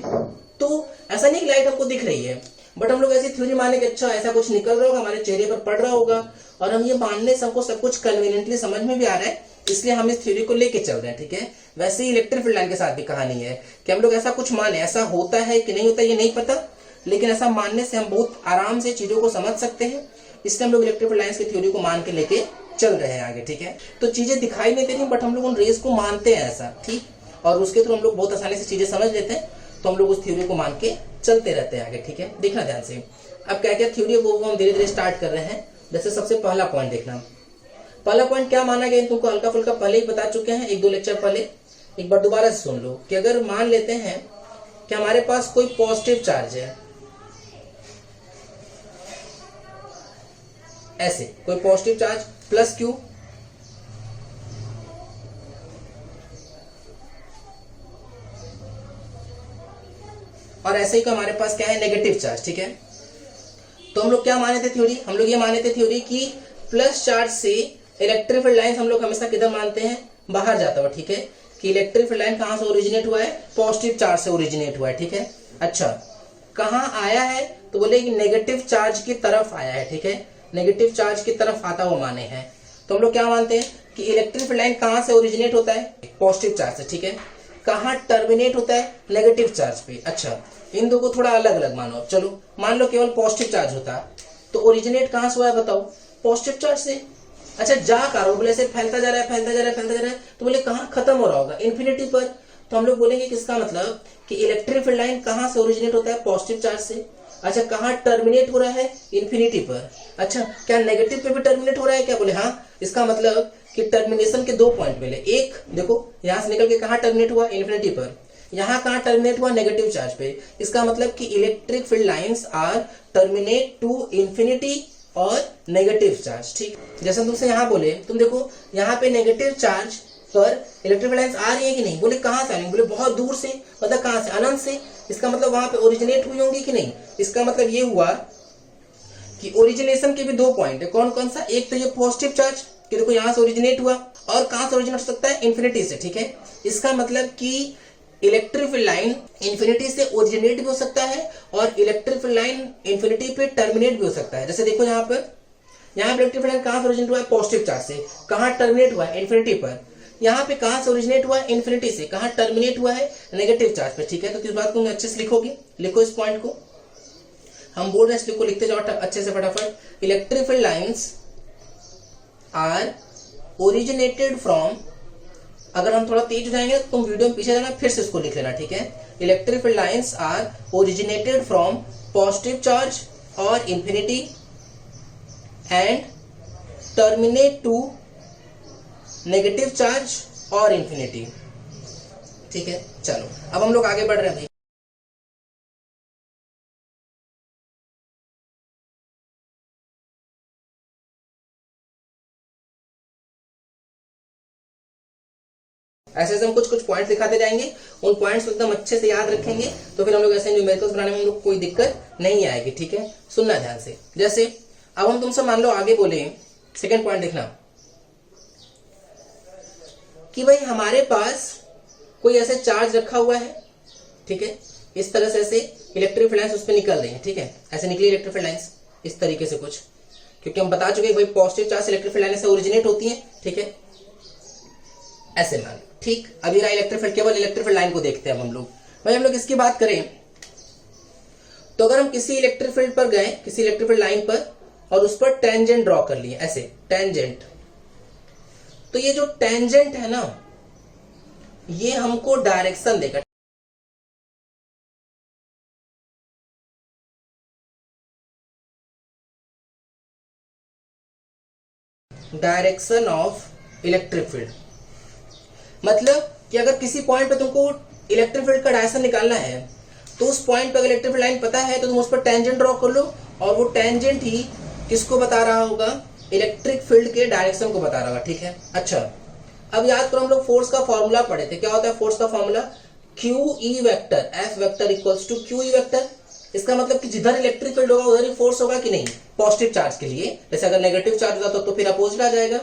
तो ऐसा नहीं कि लाइट हमको दिख रही है, बट हम लोग ऐसी थ्योरी माने कि अच्छा ऐसा कुछ निकल रहा होगा, हमारे चेहरे पर पड़ रहा होगा, और हम ये मानने से हमको सब कुछ कन्वीनियंटली समझ में भी आ रहा है, इसलिए हम इस थ्योरी को लेके चल रहे हैं, ठीक है। वैसे ही इलेक्ट्रिक फील्ड लाइन के साथ भी कहानी है कि हम लोग ऐसा कुछ माने, ऐसा होता है कि नहीं होता ये नहीं पता, लेकिन ऐसा मानने से हम बहुत आराम से चीजों को समझ सकते हैं, इसलिए हम लोग इलेक्ट्रिक फील्ड लाइंस की थ्योरी को मान के लेके चल रहे हैं आगे, ठीक है। तो चीजें दिखाई नहीं दे रही बट हम लोग उन रेज को मानते हैं ऐसा, ठीक, और उसके थ्रू हम लोग बहुत आसानी से चीजें समझ लेते हैं, तो हम लोग उस थ्योरी को मान के चलते रहते हैं आगे, ठीक है। देखना ध्यान से, अब क्या क्या थ्योरी है वो हम धीरे धीरे स्टार्ट कर रहे हैं। जैसे सबसे पहला पॉइंट देखना, पहला पॉइंट क्या माना गया तुमको हल्का फुल्का पहले ही बता चुके हैं, एक दो लेक्चर पहले, एक बार दोबारा से सुन लो कि अगर मान लेते हैं कि हमारे पास कोई पॉजिटिव चार्ज है, ऐसे कोई पॉजिटिव चार्ज प्लस क्यू, और ऐसे ही को हमारे पास क्या है नेगेटिव चार्ज, ठीक है। तो हम लोग क्या माने थे थ्योरी, हम लोग ये माने थे थ्योरी कि प्लस चार्ज से इलेक्ट्रिक फील्ड लाइन हम लोग हमेशा किधर मानते हैं, बाहर जाता हुआ, ठीक है, कि इलेक्ट्रिक फील्ड लाइन कहां से ओरिजिनेट हुआ है, पॉजिटिव चार्ज से ओरिजिनेट हुआ है, ठीक है। अच्छा कहां आया है, तो बोले कि नेगेटिव चार्ज की तरफ आया है, ठीक है, नेगेटिव चार्ज की तरफ आता हुआ माने हैं। तो हम लोग क्या मानते हैं कि इलेक्ट्रिक फील्ड लाइन कहां से ओरिजिनेट होता है, पॉजिटिव चार्ज से, ठीक है, कहां टर्मिनेट होता है, नेगेटिव चार्ज पे। अच्छा इन दो को थोड़ा अलग अलग मानो, चलो मान लो केवल पॉजिटिव चार्ज होता तो ओरिजिनेट कहां से हुआ है बताओ, पॉजिटिव चार्ज से। अच्छा जा करो, बोले ऐसे फैलता जा रहा है फैलता जा रहा है फैलता जा रहा है, तो बोले कहां खत्म हो रहा होगा, इन्फिनिटी पर। तो हम लोग बोलेंगे किसका मतलब कि इलेक्ट्रिक फील्ड लाइन कहां से ओरिजिनेट होता है, पॉजिटिव चार्ज से। अच्छा कहां टर्मिनेट हो रहा है, इन्फिनिटी पर। अच्छा क्या नेगेटिव पे भी टर्मिनेट हो रहा है क्या, बोले हाँ, इसका मतलब कि टर्मिनेशन के दो पॉइंट मिले, एक देखो यहां से निकल के कहां टर्मिनेट हुआ, इन्फिनिटी पर, यहाँ कहां टर्मिनेट हुआ, नेगेटिव चार्ज पे। इसका मतलब कि electric field lines are terminate to infinity और नेगेटिव चार्ज, ठीक। जैसे तुमसे यहाँ बोले, तुम देखो यहाँ पे नेगेटिव चार्ज पर इलेक्ट्रिक फील्ड लाइंस आ रही है कि नहीं, बोले कहां से आ रही है, बोले बहुत दूर से, मतलब कहां से, अनंत से। इसका मतलब वहां पे ओरिजिनेट हुई होंगी कि नहीं, इसका मतलब ये हुआ कि ओरिजिनेशन के भी दो पॉइंट है, कौन कौन सा, एक तो ये पॉजिटिव चार्ज कि देखो यहाँ से ओरिजिनेट हुआ, और कहां से ओरिजिनेट हो सकता है, इन्फिनिटी से, ठीक है। इसका मतलब कि इलेक्ट्रिक फील्ड लाइन इन्फिनिटी से ओरिजिनेट भी हो सकता है और इलेक्ट्रिक फील्ड लाइन इन्फिनिटी पे टर्मिनेट भी हो सकता है। जैसे देखो यहाँ पर इलेक्ट्रिक फील्ड लाइन कहां से ओरिजिनेट हुआ है, पॉजिटिव चार्ज से, कहां टर्मिनेट हुआ है, इन्फिनिटी पर। यहाँ पे कहां से ओरिजिनेट हुआ है, इन्फिनिटी से, कहां टर्मिनेट हुआ है, नेगेटिव चार्ज पे, ठीक है। तो इस बात को अच्छे से लिखोगे, लिखो इस पॉइंट को, हम बोल रहे हैं इसको लिखते जाओ अच्छे से फटाफट। Electric field lines are originated from, अगर हम थोड़ा तेज हो जाएंगे तो तुम वीडियो में पीछे जाना, फिर से इसको लिख लेना, ठीक है। Electric field lines are originated from positive charge और infinity and terminate to negative charge और इन्फिनिटी, ठीक है। चलो अब हम लोग आगे बढ़ रहे हैं भाई। ऐसे हम कुछ कुछ पॉइंट्स दिखाते जाएंगे, उन पॉइंट्स को एकदम अच्छे से याद रखेंगे, तो फिर हम लोग ऐसे न्यूमेरिकल्स बनाने में हम लोग कोई दिक्कत नहीं आएगी, ठीक है। सुनना ध्यान से। जैसे अब हम तुमसे मान लो आगे बोले, सेकंड पॉइंट देखना कि भाई हमारे पास कोई ऐसे चार्ज रखा हुआ है, ठीक है, इस तरह से ऐसे इलेक्ट्रिक फील्ड लाइंस उस पर निकल रही है, ठीक है, ऐसे निकली इलेक्ट्रिक फील्ड लाइंस इस तरीके से कुछ, क्योंकि हम बता चुके भाई positive charge electric field line से ओरिजिनेट होती है, ठीक है, ऐसे मान, ठीक। अभी रहा इलेक्ट्रिक फील्ड, केवल इलेक्ट्रिक फील्ड लाइन को देखते हैं हम लोग। भाई हम लोग इसकी बात करें तो अगर हम किसी इलेक्ट्रिक फील्ड पर गए, किसी इलेक्ट्रिक फील्ड लाइन पर, और उस पर टेंजेंट ड्रॉ कर लिए, ऐसे टेंजेंट, तो ये जो टेंजेंट है ना, ये हमको डायरेक्शन देगा, डायरेक्शन ऑफ इलेक्ट्रिक फील्ड। मतलब कि अगर किसी पॉइंट पे तुमको इलेक्ट्रिक फील्ड का डायरेक्शन निकालना है, तो उस पॉइंट पे अगर इलेक्ट्रिक फील्ड लाइन पता है तो तुम उस पर टेंजेंट ड्रॉ कर लो, और वो टेंजेंट ही किसको बता रहा होगा, इलेक्ट्रिक फील्ड के डायरेक्शन को बता रहा होगा, ठीक है। अच्छा अब याद करो हम लोग फोर्स का फॉर्मूला पढ़े थे, क्या होता है फोर्स का formula, q E vector, F vector equals to q E vector. इसका मतलब कि जिधर इलेक्ट्रिक फील्ड होगा उधर ही फोर्स होगा कि नहीं, पॉजिटिव चार्ज के लिए। जैसे अगर नेगेटिव चार्ज होगा तो फिर अपोजिट आ जाएगा।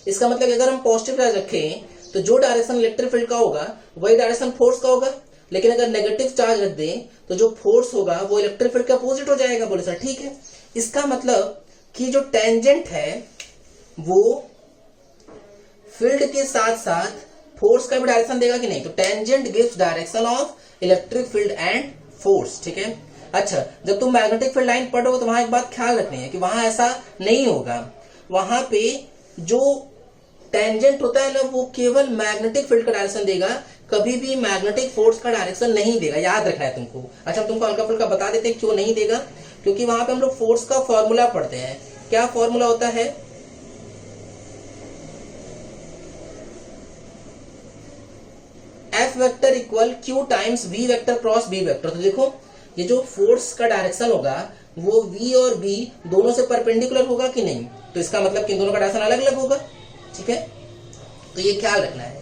इसका मतलब अगर हम पॉजिटिव चार्ज रखें तो जो डायरेक्शन इलेक्ट्रिक फील्ड का होगा वही डायरेक्शन फोर्स का होगा, लेकिन अगर नेगेटिव चार्ज रख दें तो जो फोर्स होगा वो इलेक्ट्रिक फील्ड के अपोजिट हो जाएगा। बोले सर ठीक है। इसका मतलब कि जो टेंजेंट है वो फील्ड के साथ साथ फोर्स का भी डायरेक्शन देगा कि नहीं, तो tangent gives direction of electric field and force. ठीक है। अच्छा, जब तुम मैग्नेटिक फील्ड लाइन पढ़ोगे तो वहां एक बात ख्याल रखनी है कि वहां ऐसा नहीं होगा, वहां पे जो टेंजेंट होता है ना वो केवल मैग्नेटिक फील्ड का डायरेक्शन देगा, कभी भी मैग्नेटिक फोर्स का डायरेक्शन नहीं देगा, याद रखना है तुमको। अच्छा, हम तुमको हल्का फुल्का बता देते हैं क्यों नहीं देगा, क्योंकि वहां पे हम लोग फोर्स का फॉर्मूला पढ़ते हैं। क्या फॉर्मूला होता है, F vector equal q times v vector cross B vector. तो देखो ये जो फोर्स का डायरेक्शन होगा वो v और b दोनों से परपेंडिकुलर होगा कि नहीं, तो इसका मतलब कि इन दोनों का डायरेक्शन अलग अलग होगा। ठीक है, तो ये ख्याल रखना है।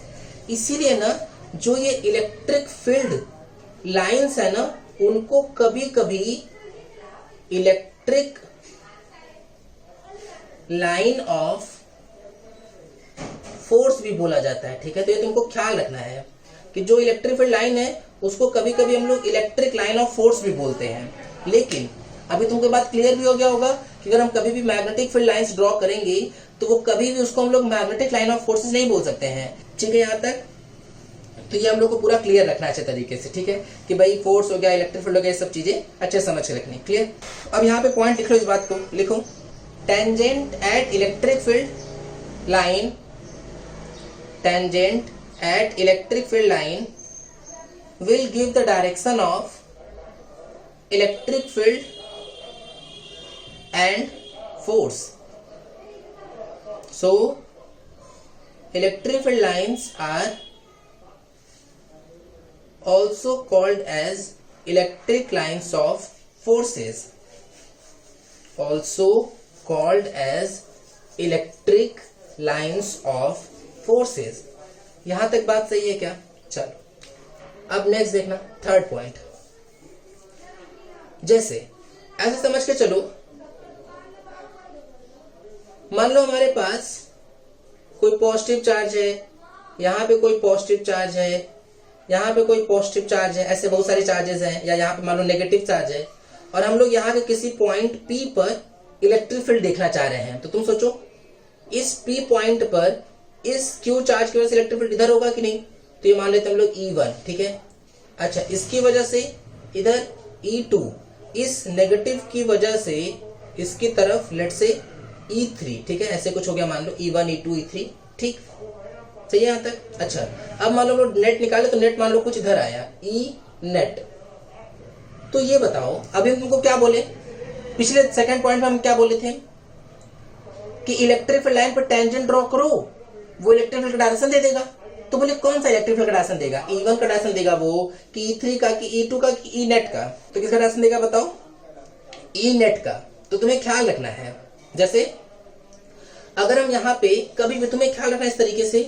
इसीलिए ना जो ये इलेक्ट्रिक फील्ड लाइंस है ना उनको कभी कभी इलेक्ट्रिक लाइन ऑफ फोर्स भी बोला जाता है। ठीक है, तो ये तुमको ख्याल रखना है कि जो इलेक्ट्रिक फील्ड लाइन है उसको कभी कभी हम लोग इलेक्ट्रिक लाइन ऑफ फोर्स भी बोलते हैं। लेकिन अभी तुमको बात क्लियर भी हो गया होगा कि अगर हम कभी भी मैग्नेटिक फील्ड लाइंस ड्रॉ करेंगे तो वो कभी भी उसको हम लोग मैग्नेटिक लाइन ऑफ फोर्सेस नहीं बोल सकते हैं। ठीक है यहाँ तक, तो ये हम लोग को पूरा क्लियर रखना है अच्छे तरीके से। ठीक है, कि भाई फोर्स हो गया, इलेक्ट्रिक फील्ड हो गया, ये सब चीजें अच्छे समझ के रखनी। क्लियर। अब यहाँ पे पॉइंट लिख लो, इस बात को लिखो, tangent at electric field line, tangent at electric field line will give the direction of electric field and force. So electric field lines are also called as electric lines of forces, also called as electric lines of forces. यहां तक बात सही है क्या? चलो अब next देखना, third point. जैसे ऐसे समझ के चलो, मान लो हमारे पास कोई पॉजिटिव चार्ज है, यहां पे कोई पॉजिटिव चार्ज है, यहां पे कोई पॉजिटिव चार्ज है, ऐसे बहुत सारे चार्जेस हैं, या यहाँ पे मान लो नेगेटिव चार्ज है, और हम लोग यहाँ के किसी पॉइंट P पर इलेक्ट्रिक फील्ड देखना चाह रहे हैं। तो तुम सोचो इस P पॉइंट पर इस Q चार्ज की वजह से इलेक्ट्रिक फील्ड इधर होगा कि नहीं, तो ये मान लेते हम लोग E1। ठीक है। अच्छा, इसकी वजह से इधर E2, इस नेगेटिव की वजह से इसकी तरफ लेट से E3। ठीक है, ऐसे कुछ हो गया, मान लो E1 E2 E3। ठीक, सही है यहाँ तक। अच्छा, अब मान लो नेट निकाले तो नेट मान लो कुछ इधर आया E नेट। तो ये बताओ अभी हम तुमको क्या बोले, पिछले सेकंड पॉइंट में हम क्या बोले थे कि इलेक्ट्रिक फील्ड लाइन पर टेंजेंट ड्रॉ करो, वो इलेक्ट्रिक फील्ड का डायरेक्शन दे देगा। तो बोले कौन सा इलेक्ट्रिक फील्ड का डायरेक्शन देगा, E1 का डायरेक्शन देगा वो, कि E3 का, कि E2 का, कि E नेट का। तो किसका डायरेक्शन देगा बताओ, E नेट का। तो तुम्हें ख्याल रखना है, जैसे अगर हम यहाँ पे कभी भी, तुम्हें ख्याल रखना है इस तरीके से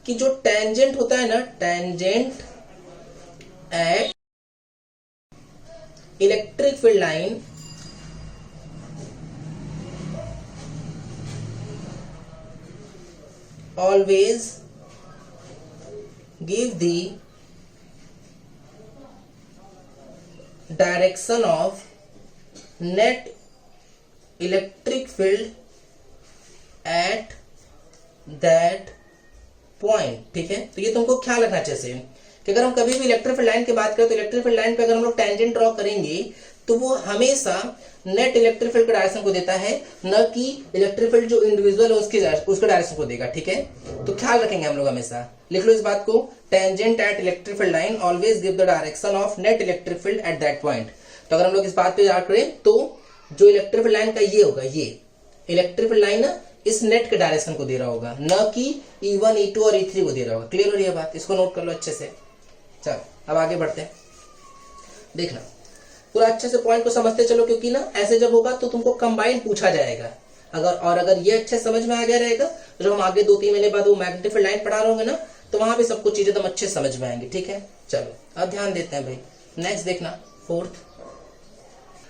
कि जो टेंजेंट होता है ना, tangent at electric field line always give the direction of net electric field at that point। ठीक है, तो ये तुमको ख्याल रखना चाहिए कि अगर हम कभी भी इलेक्ट्रिक फील्ड लाइन की बात करें तो इलेक्ट्रिक फील्ड लाइन पे अगर हम लोग टेंजेंट ड्रॉ करेंगे तो वो हमेशा नेट इलेक्ट्रिक फील्ड के डायरेक्शन को देता है, न कि इलेक्ट्रिक फील्ड जो इंडिविजुअल है उसके डायरेक्शन को देगा। ठीक है, तो ख्याल रखेंगे हम लोग हमेशा, लिख लो इस बात को, tangent at electric field line always give the direction of net electric field at that point. तो अगर हम लोग इस बात पे याद करें तो जो इलेक्ट्रिक फील्ड लाइन का ये होगा, ये इलेक्ट्रिक फील्ड लाइन इस नेट के डायरेक्शन को दे रहा होगा, न कि E1 E2 और E3 को दे रहा होगा। क्लियर हो रही है बात, इसको नोट कर लो अच्छे से। चलो अब आगे बढ़ते हैं, देखना पूरा अच्छे से पॉइंट को समझते चलो, क्योंकि ना ऐसे जब होगा तो तुमको कंबाइन पूछा जाएगा। अगर ये अच्छे समझ में आ गया रहेगा तो जब हम आगे 2-3 महीने बाद वो मैग्नेटिक फील्ड लाइन पढ़ा रहे होंगे ना, तो वहां पे सब कुछ चीजें एकदम अच्छे समझ में आएंगी। ठीक है, चलो अब ध्यान देते हैं भाई। नेक्स्ट देखना, फोर्थ,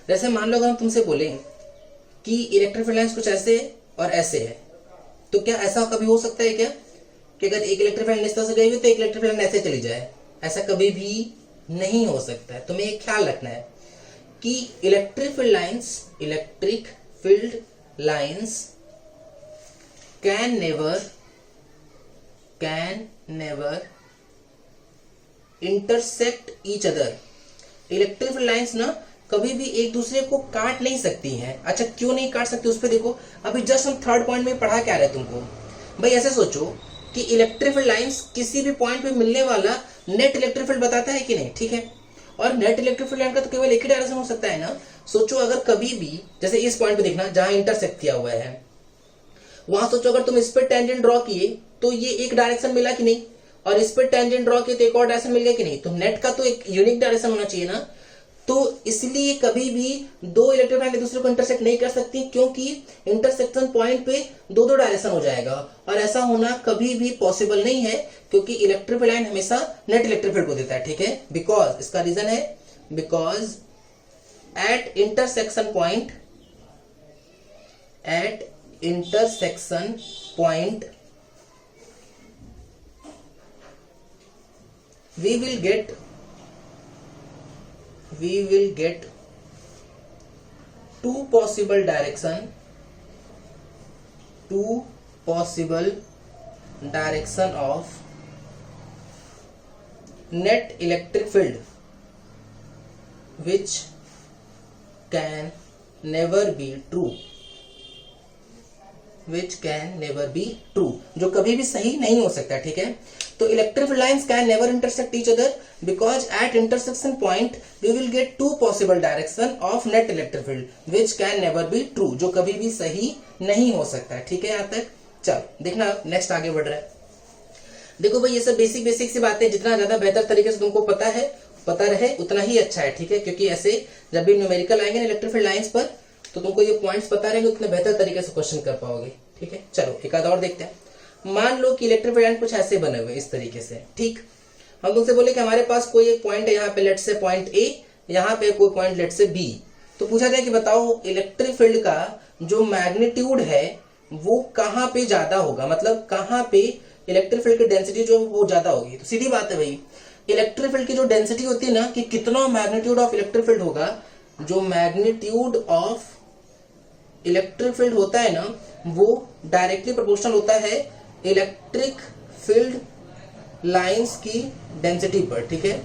जैसे मान लो अगर हम तुमसे बोले कि इलेक्ट्रिक फील्ड लाइंस कुछ ऐसे और ऐसे है, तो क्या ऐसा कभी हो सकता है क्या कि अगर एक इलेक्ट्रिक फील्ड इस तरह से गई हुई तो एक इलेक्ट्रिक फील्ड ऐसे चली जाए? ऐसा कभी भी नहीं हो सकता है। तुम्हें एक ख्याल रखना है कि electric field lines can never intersect each other. Electric field lines ना कभी भी एक दूसरे को काट नहीं सकती हैं। अच्छा, क्यों नहीं काट सकती उस पर देखो। अभी जस्ट हम थर्ड पॉइंट में पढ़ा क्या रहे तुमको भाई। ऐसे सोचो कि इलेक्ट्रिक फील्ड लाइंस किसी भी पॉइंट पे मिलने वाला नेट इलेक्ट्रिक फील्ड बताता है कि नहीं, ठीक है। और नेट इलेक्ट्रिक फील्ड लाइन का तो केवल एक ही डायरेक्शन हो सकता है ना। सोचो अगर कभी भी, जैसे इस पॉइंट पे देखना जहां इंटरसेक्ट किया हुआ है, वहां सोचो अगर तुम इस पर टेंजेंट ड्रॉ किए तो ये एक डायरेक्शन मिला कि नहीं, और इस पर टेंजेंट ड्रॉ किए तो एक और डायरेक्शन मिल गया कि नहीं। तो नेट का तो एक यूनिक डायरेक्शन होना चाहिए ना। तो इसलिए कभी भी दो इलेक्ट्रिक लाइन एक दूसरे को इंटरसेक्ट नहीं कर सकती, क्योंकि इंटरसेक्शन पॉइंट पे दो डायरेक्शन हो जाएगा, और ऐसा होना कभी भी पॉसिबल नहीं है, क्योंकि इलेक्ट्रिक लाइन हमेशा नेट इलेक्ट्रिक फील्ड को देता है। ठीक है, बिकॉज इसका रीजन है because at intersection point we will get two possible direction of net electric field which can never be true, जो कभी भी सही नहीं हो सकता। ठीक है, तो electric field lines can never intersect each other because at intersection point we will get two possible direction of net electric field which can never be true, जो कभी भी सही नहीं हो सकता है। ठीक है, यहां तक चलो देखना, नेक्स्ट आगे बढ़ रहा है। देखो भाई, ये सब बेसिक सी बातें जितना ज्यादा बेहतर तरीके से तुमको पता रहे उतना ही अच्छा है। ठीक है, क्योंकि ऐसे जब भी न्यूमेरिकल आएंगे ना इलेक्ट्रिक फील्ड लाइंस पर, तो तुमको ये पॉइंट्स पता रहेंगे, उतने बेहतर तरीके से क्वेश्चन कर पाओगे। ठीक है, चलो एक आधा और देखते हैं। मान लो कि इलेक्ट्रिक फील्ड लाइन कुछ ऐसे बने हुए इस तरीके से। ठीक, हम तुमसे बोले कि हमारे पास कोई एक पॉइंट है, यहाँ पे लेट से पॉइंट ए, यहाँ पे कोई पॉइंट लेट से बी। तो पूछा जाए कि बताओ इलेक्ट्रिक फील्ड का जो मैग्नीट्यूड है वो कहाँ पे ज्यादा होगा, मतलब कहाँ पे इलेक्ट्रिक फील्ड की डेंसिटी जो वो ज्यादा होगी। तो सीधी बात है भाई, इलेक्ट्रिक फील्ड की जो डेंसिटी होती है ना, कि कितना मैग्नीट्यूड ऑफ इलेक्ट्रिक फील्ड होगा, जो मैग्नीट्यूड ऑफ इलेक्ट्रिक फील्ड होता है ना, वो डायरेक्टली प्रोपोर्शनल होता है इलेक्ट्रिक फील्ड लाइंस की डेंसिटी पर। ठीक है,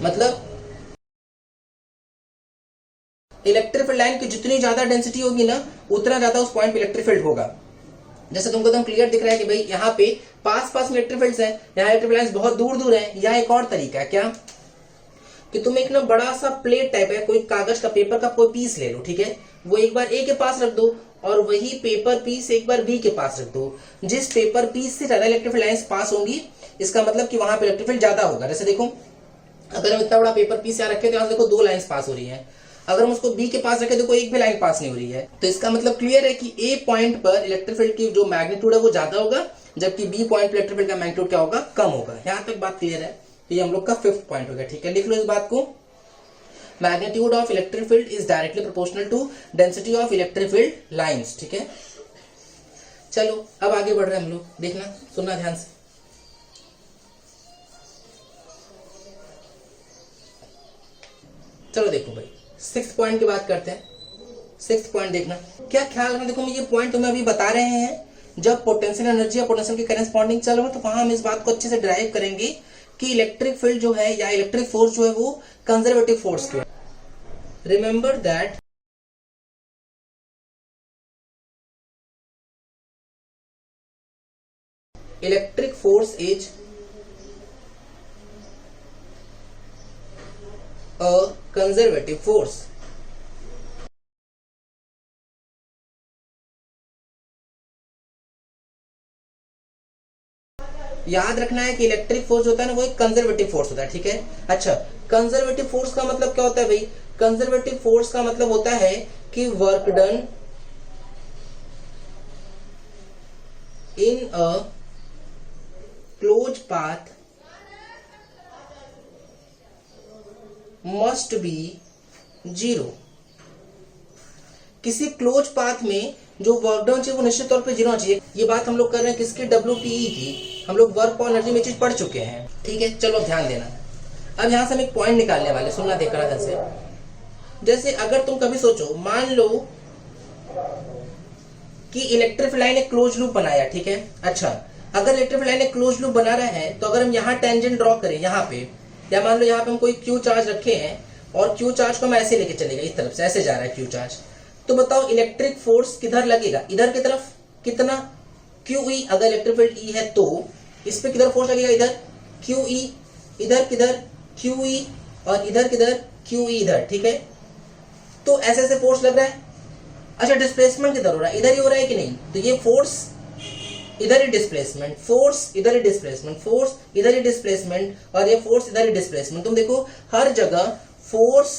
मतलब इलेक्ट्रिक फील्ड लाइन की जितनी ज्यादा डेंसिटी होगी ना, उतना ज्यादा उस पॉइंट पे इलेक्ट्रिक फील्ड होगा। जैसे तुमको एकदम क्लियर दिख रहा है कि भाई यहाँ पे पास में इलेक्ट्रिक फील्ड्स हैं, यहाँ इलेक्ट्रिक लाइंस बहुत दूर है। यहाँ एक और तरीका है क्या, कि तुम एक ना बड़ा सा प्लेट टाइप है, कोई कागज का, पेपर का कोई पीस ले लो। ठीक है, वो एक बार ए के पास रख दो और वही पेपर पीस एक बार बी के पास रख दो। जिस पेपर पीस से ज्यादा इलेक्ट्रिक फील्ड लाइंस पास होंगी, इसका मतलब कि वहां पे इलेक्ट्रिक फील्ड ज्यादा होगा। जैसे देखो, अगर हम इतना बड़ा पेपर पीस यहाँ रखे तो यहाँ देखो 2 लाइंस पास हो रही है। अगर हम उसको बी के पास रखे देखो एक भी लाइन पास नहीं हो रही है। तो इसका मतलब क्लियर है कि ए पॉइंट पर इलेक्ट्रिक फील्ड की जो मैग्नीट्यूड है वो ज्यादा होगा, जबकि बी पॉइंट पर इलेक्ट्रिक फील्ड का मैग्नीट्यूड क्या होगा, कम होगा। यहाँ तक बात क्लियर है। ये हम लोग का 5th पॉइंट हो गया। ठीक है, लिख लो इस बात को, magnitude of electric field is directly proportional to density of electric field lines। ठीक है, चलो अब आगे बढ़ रहे हैं हम लोग, देखना सुनना ध्यान से। चलो देखो भाई, 6th पॉइंट की बात करते हैं। 6th पॉइंट देखना, क्या ख्याल रखना। देखो ये पॉइंट तुम्हें अभी बता रहे हैं, जब पोटेंशियल एनर्जी या पोटेंशियल के करेस्पॉन्डिंग चल रहा है, तो वहां हम इस बात को अच्छे से ड्राइव करेंगे कि इलेक्ट्रिक फील्ड जो है या इलेक्ट्रिक फोर्स जो है वो कंजर्वेटिव फोर्स क्यों है। Remember that electric force is a conservative force. याद रखना है कि इलेक्ट्रिक फोर्स होता है ना, वो एक कंजर्वेटिव फोर्स होता है। ठीक है, अच्छा कंजर्वेटिव फोर्स का मतलब क्या होता है भाई, कंजर्वेटिव फोर्स का मतलब होता है कि work done in a close path must be 0। किसी क्लोज पाथ में जो वर्क डन चाहिए वो निश्चित तौर पे 0 होना चाहिए। ये बात हम लोग कर रहे हैं किसकी, WPE की। हम लोग वर्क और एनर्जी में चीज पढ़ चुके हैं, ठीक है। चलो ध्यान देना। अब यहां से हम एक पॉइंट निकालने वाले, सुनना देखना ध्यान से। जैसे अगर तुम कभी सोचो, मान लो कि इलेक्ट्रिक लाइन एक क्लोज लूप बनाया, ठीक है। अच्छा, अगर इलेक्ट्रिक लाइन एक क्लोज लूप बना रहा है तो अगर हम यहाँ टेंजेंट ड्रॉ करें यहाँ पे, या मान लो यहाँ पे हम कोई क्यू चार्ज रखे हैं और क्यू चार्ज को हम ऐसे लेके चलेगा, इस तरफ से ऐसे जा रहा है क्यू चार्ज, तो बताओ इलेक्ट्रिक फोर्स किधर लगेगा, इधर की तरफ। कितना, QE। अगर इलेक्ट्रिक फील्ड E है तो इस पे किधर फोर्स लगेगा, इधर QE। इधर किधर, QE। और इधर किधर, QE इधर, ठीक है। तो ऐसे ऐसे फोर्स लग रहा है। अच्छा, डिस्प्लेसमेंट किधर हो रहा है, इधर ही हो रहा है कि नहीं, तो ये फोर्स इधर ही डिस्प्लेसमेंट, फोर्स इधर ही डिस्प्लेसमेंट, फोर्स इधर ही डिस्प्लेसमेंट, और ये फोर्स इधर ही डिस्प्लेसमेंट। तुम देखो हर जगह फोर्स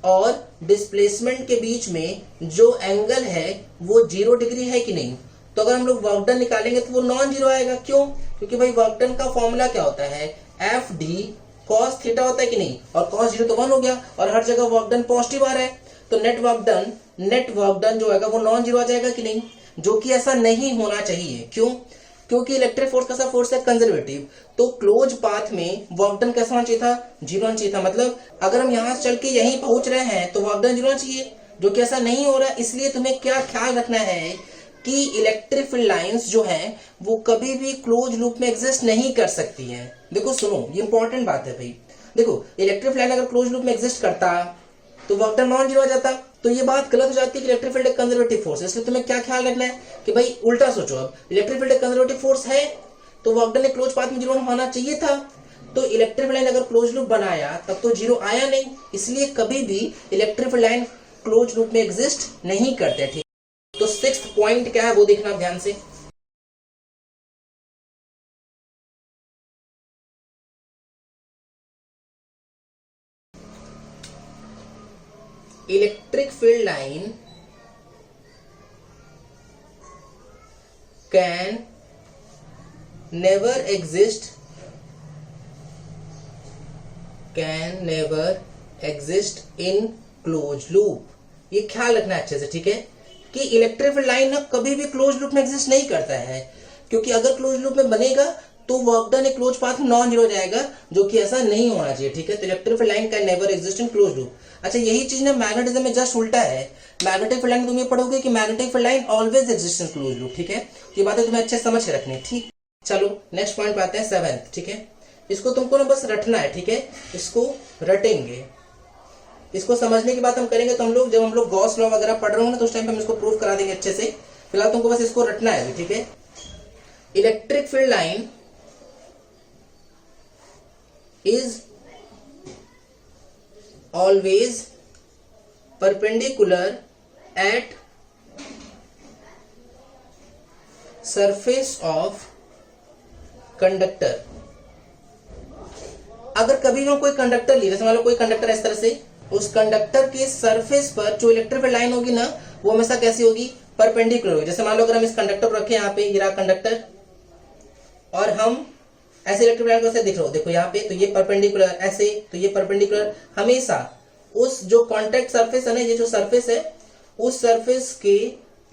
और डिस्प्लेसमेंट के बीच में जो एंगल है वो 0 डिग्री है कि नहीं। तो अगर हम लोग वर्क डन निकालेंगे तो वो नॉन जीरो आएगा। क्यों? क्योंकि भाई वर्क डन का फॉर्मूला क्या होता है, FD cos थीटा होता है कि नहीं, और cos 0 तो 1 हो गया, और हर जगह वर्क डन पॉजिटिव आ रहा है, तो नेट वर्क डन जो आएगा वो नॉन जीरो आ जाएगा कि नहीं, जो कि ऐसा नहीं होना चाहिए। क्यों? क्योंकि इलेक्ट्रिक फोर्स कैसा फोर्स है, कंजर्वेटिव। तो क्लोज पाथ में वर्क डन कैसा होना चाहिए था, 0 होना चाहिए था। मतलब अगर हम यहां से चल के यहीं पहुंच रहे हैं तो वर्क डन 0 होना चाहिए, जो कि ऐसा नहीं हो रहा है। इसलिए तुम्हें क्या ख्याल रखना है कि इलेक्ट्रिक फील्ड लाइंस जो हैं वो कभी भी क्लोज लूप में एग्जिस्ट नहीं कर सकती हैं। देखो सुनो, ये इंपॉर्टेंट बात है भाई। देखो इलेक्ट्रिक लाइन अगर क्लोज लूप में एग्जिस्ट करता तो वर्क डन नॉन जीरो आ जाता, तो ये बात गलत हो जाती है कि इलेक्ट्रिक फील्ड एक कंजर्वेटिव फोर्स है। इसलिए तुम्हें क्या ख्याल रखना है कि भाई उल्टा सोचो, अब इलेक्ट्रिक फील्ड एक कंजर्वेटिव फोर्स है तो वर्क डन एक क्लोज पाथ में 0 होना चाहिए था। तो इलेक्ट्रिक लाइन अगर क्लोज लूप बनाया तब तो 0 आया नहीं, इसलिए कभी भी इलेक्ट्रिक लाइन क्लोज लूप में एग्जिस्ट नहीं करते, ठीक। तो 6th पॉइंट क्या है वो देखना ध्यान से। Electric field line can never exist in close loop. ये ख्याल रखना अच्छे से, ठीक है, कि इलेक्ट्रिक फील्ड लाइन ना कभी भी क्लोज लूप में एग्जिस्ट नहीं करता है, क्योंकि अगर क्लोज लूप में बनेगा तो वर्क डन एक क्लोज पाथ में नॉन जीरो जाएगा, जो कि ऐसा नहीं होना चाहिए, ठीक है। तो electric field line can never exist in close loop. अच्छा, यही चीज ना मैग्नेटिज्म में जस्ट उल्टा है। मैग्नेटिक फील्ड लाइन तुम ये पढ़ोगे कि magnetic field line always exist in close loop, ठीक है। ये बातें तुम्हें अच्छे समझ के रखनी, ठीक। चलो नेक्स्ट पॉइंट पे आते हैं, 7th, ठीक है। इसको तुमको ना बस रटना है, ठीक है, इसको रटेंगे। इसको समझने की बात हम करेंगे तो जब हम लोग गॉस लॉ वगैरह पढ़ रहे हो ना तो उस टाइम पे हम इसको प्रूव करा देंगे अच्छे से। फिलहाल तुमको बस इसको रटना है अभी, ठीक है। Electric field line is always perpendicular at surface of conductor. अगर कभी हम कोई कंडक्टर लिए, जैसे मान लो कोई कंडक्टर इस तरह से, उस कंडक्टर के सरफेस पर जो इलेक्ट्रिक फील्ड लाइन होगी ना वो हमेशा कैसी होगी, परपेंडिकुलर होगी। जैसे मान लो अगर हम इस कंडक्टर को रखें यहाँ पे, ये रहा कंडक्टर, और हम ऐसे इलेक्ट्रिक लाइन को ऐसे दिख रहा हो, देखो यहाँ पे, तो ये परपेंडिकुलर, ऐसे तो ये परपेंडिकुलर, हमेशा उस जो कॉन्टेक्ट सरफेस है ना, ये जो सरफेस है उस सरफेस के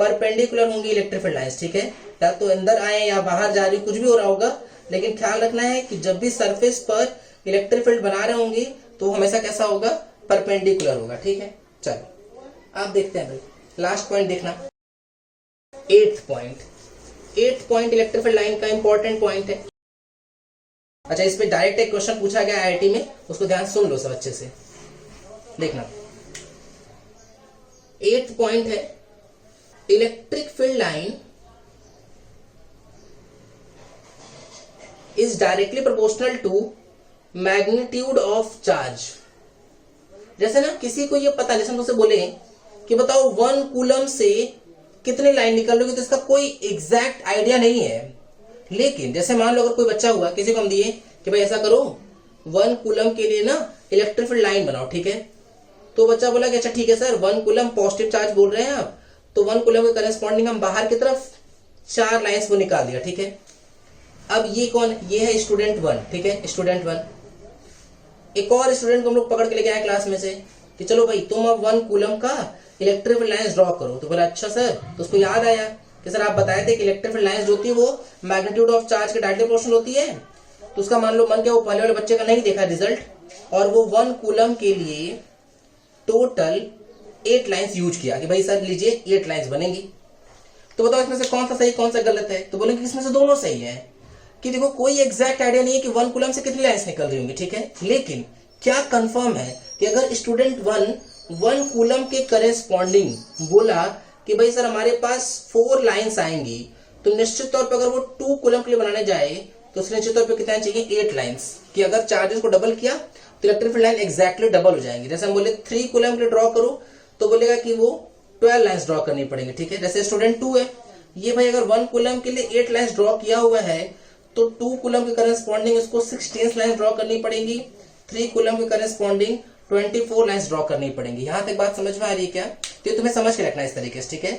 परपेंडिकुलर होंगी इलेक्ट्रिक फील्ड लाइंस, ठीक है। या तो अंदर आए या बाहर जा रही, कुछ भी हो रहा होगा, लेकिन ख्याल रखना है कि जब भी सरफेस पर इलेक्ट्रिक फील्ड बना रहे होंगे तो हमेशा कैसा होगा, परपेंडिकुलर होगा, ठीक है। चलो आप देखते हैं भाई, लास्ट पॉइंट देखना, 8th point electric field line का इंपॉर्टेंट पॉइंट है। अच्छा, इस पे डायरेक्ट एक क्वेश्चन पूछा गया IIT में, उसको ध्यान सुन लो सब अच्छे से, देखना। 8th पॉइंट है, electric field line is directly proportional to magnitude of charge. जैसे ना किसी को ये पता, जैसे हम तुमसे बोले कि बताओ 1 कूलम से कितनी लाइन निकल रही है, तो इसका कोई एग्जैक्ट आइडिया नहीं है। लेकिन जैसे मान लो अगर कोई बच्चा हुआ, किसी को हम दिए कि भाई ऐसा करो 1 कूलम के लिए ना इलेक्ट्रिक फील्ड लाइन बनाओ, ठीक है। तो बच्चा बोला कि अच्छा ठीक है सर, 1 कूलम पॉजिटिव चार्ज बोल रहे हैं आप, तो 1 कूलम के करेस्पॉन्डिंग हम बाहर की तरफ 4 लाइंस वो निकाल दिया, ठीक है। अब ये कौन, ये है स्टूडेंट 1, ठीक है, स्टूडेंट 1। एक और स्टूडेंट को हम लोग पकड़ के लेके आए क्लास में से कि चलो भाई तुम अब 1 कूलम का इलेक्ट्रिक फील्ड लाइंस ड्रॉ करो। तो बोला अच्छा सर। तो उसको याद आया कि सर आप बताए थे कि इलेक्ट्रिक फील्ड लाइंस जो होती है वो मैग्नीट्यूड ऑफ चार्ज के डायरेक्टली प्रोपोर्शनल होती है। तो उसका मान लो मन क्या, वो पहले वाले बच्चे का नहीं देखा रिजल्ट, और वो 1 कूलम के लिए टोटल 8 लाइंस यूज किया कि भाई सर लीजिए 8 लाइंस बनेंगी। तो बताओ इसमें से कौन सा सही कौन सा गलत है। तो बोलेंगे इसमें से दोनों सही है कि देखो कोई एग्जैक्ट आइडिया नहीं है कि 1 कूलम से कितनी लाइंस निकल रही होंगी, ठीक है। लेकिन क्या कंफर्म है कि अगर स्टूडेंट 1 कूलम के करेस्पॉन्डिंग बोला कि भाई सर हमारे पास 4 लाइंस आएंगी, तो निश्चित तौर पर अगर वो 2 कूलम के लिए बनाने जाए तो उसने निश्चित तौर पर कितना चाहिए 8 लाइंस, कि अगर चार्जेस को डबल किया तो electric field line exactly double हो जाएंगे। जैसे हम बोले 3 कूलम के लिए ड्रॉ करो तो बोलेगा कि वो 12 लाइंस ड्रॉ करनी पड़ेंगी, ठीक है। जैसे स्टूडेंट 2 है, ये भाई अगर 1 कूलम के लिए 8 लाइंस ड्रॉ किया हुआ है तो 2 कूलम के करेस्पॉन्डिंग इसको 16 लाइंस ड्रॉ करनी पड़ेंगी, 3 कूलम के करेस्पॉन्डिंग 24 लाइंस ड्रॉ करनी पड़ेंगी। यहां तक बात समझ में आ रही है क्या? तो तुम्हें समझ के रखना है इस तरीके से, ठीक है,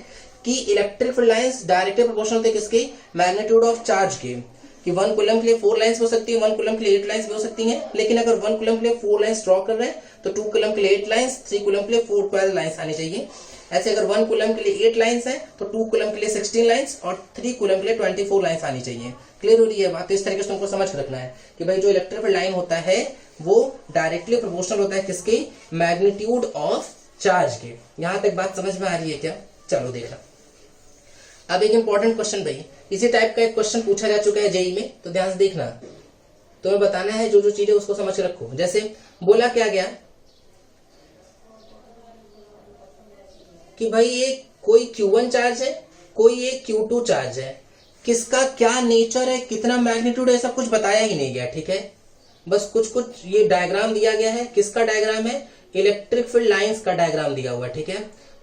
कि electric field lines directly proportional थे किसके, मैग्नीट्यूड ऑफ चार्ज के, कि 1 कूलम के लिए 4 लाइंस हो सकती है, 1 कूलम के लिए 8 लाइंस भी हो सकती हैं। लेकिन अगर 1 कूलम के लिए 4 लाइंस ड्रॉ कर रहे हैं तो 2 कूलम के लिए 8 लाइंस, 3 कूलम के लिए 12 लाइंस आनी चाहिए। ऐसे अगर 1 कूलम के लिए 8 लाइंस है तो 2 कूलम के लिए 16 लाइंस और 3 कूलम के लिए 24 लाइंस आनी चाहिए। क्लियर हो रही है बात? तो इस तरीके से तुमको समझ रखना है कि भाई जो इलेक्ट्रिक फील्ड लाइन होता है वो डायरेक्टली प्रोपोर्शनल होता है किसके, मैग्नीट्यूड ऑफ चार्ज के। यहां तक बात समझ में आ रही है क्या? चलो देखना अब एक इंपॉर्टेंट क्वेश्चन भाई, इसी टाइप का एक क्वेश्चन पूछा जा चुका है जेई में, तो ध्यान से देखना। तुम्हें बताना है जो जो चीजें उसको समझ के रखो। जैसे बोला क्या गया कि भाई ये कोई Q1 चार्ज है, कोई ये Q2 चार्ज है, किसका क्या नेचर है, कितना मैग्नीट्यूड है, सब कुछ बताया ही नहीं गया, ठीक है। बस कुछ कुछ ये डायग्राम दिया गया है। किसका डायग्राम है? इलेक्ट्रिक फील्ड लाइंस का डायग्राम दिया हुआ है, ठीक है।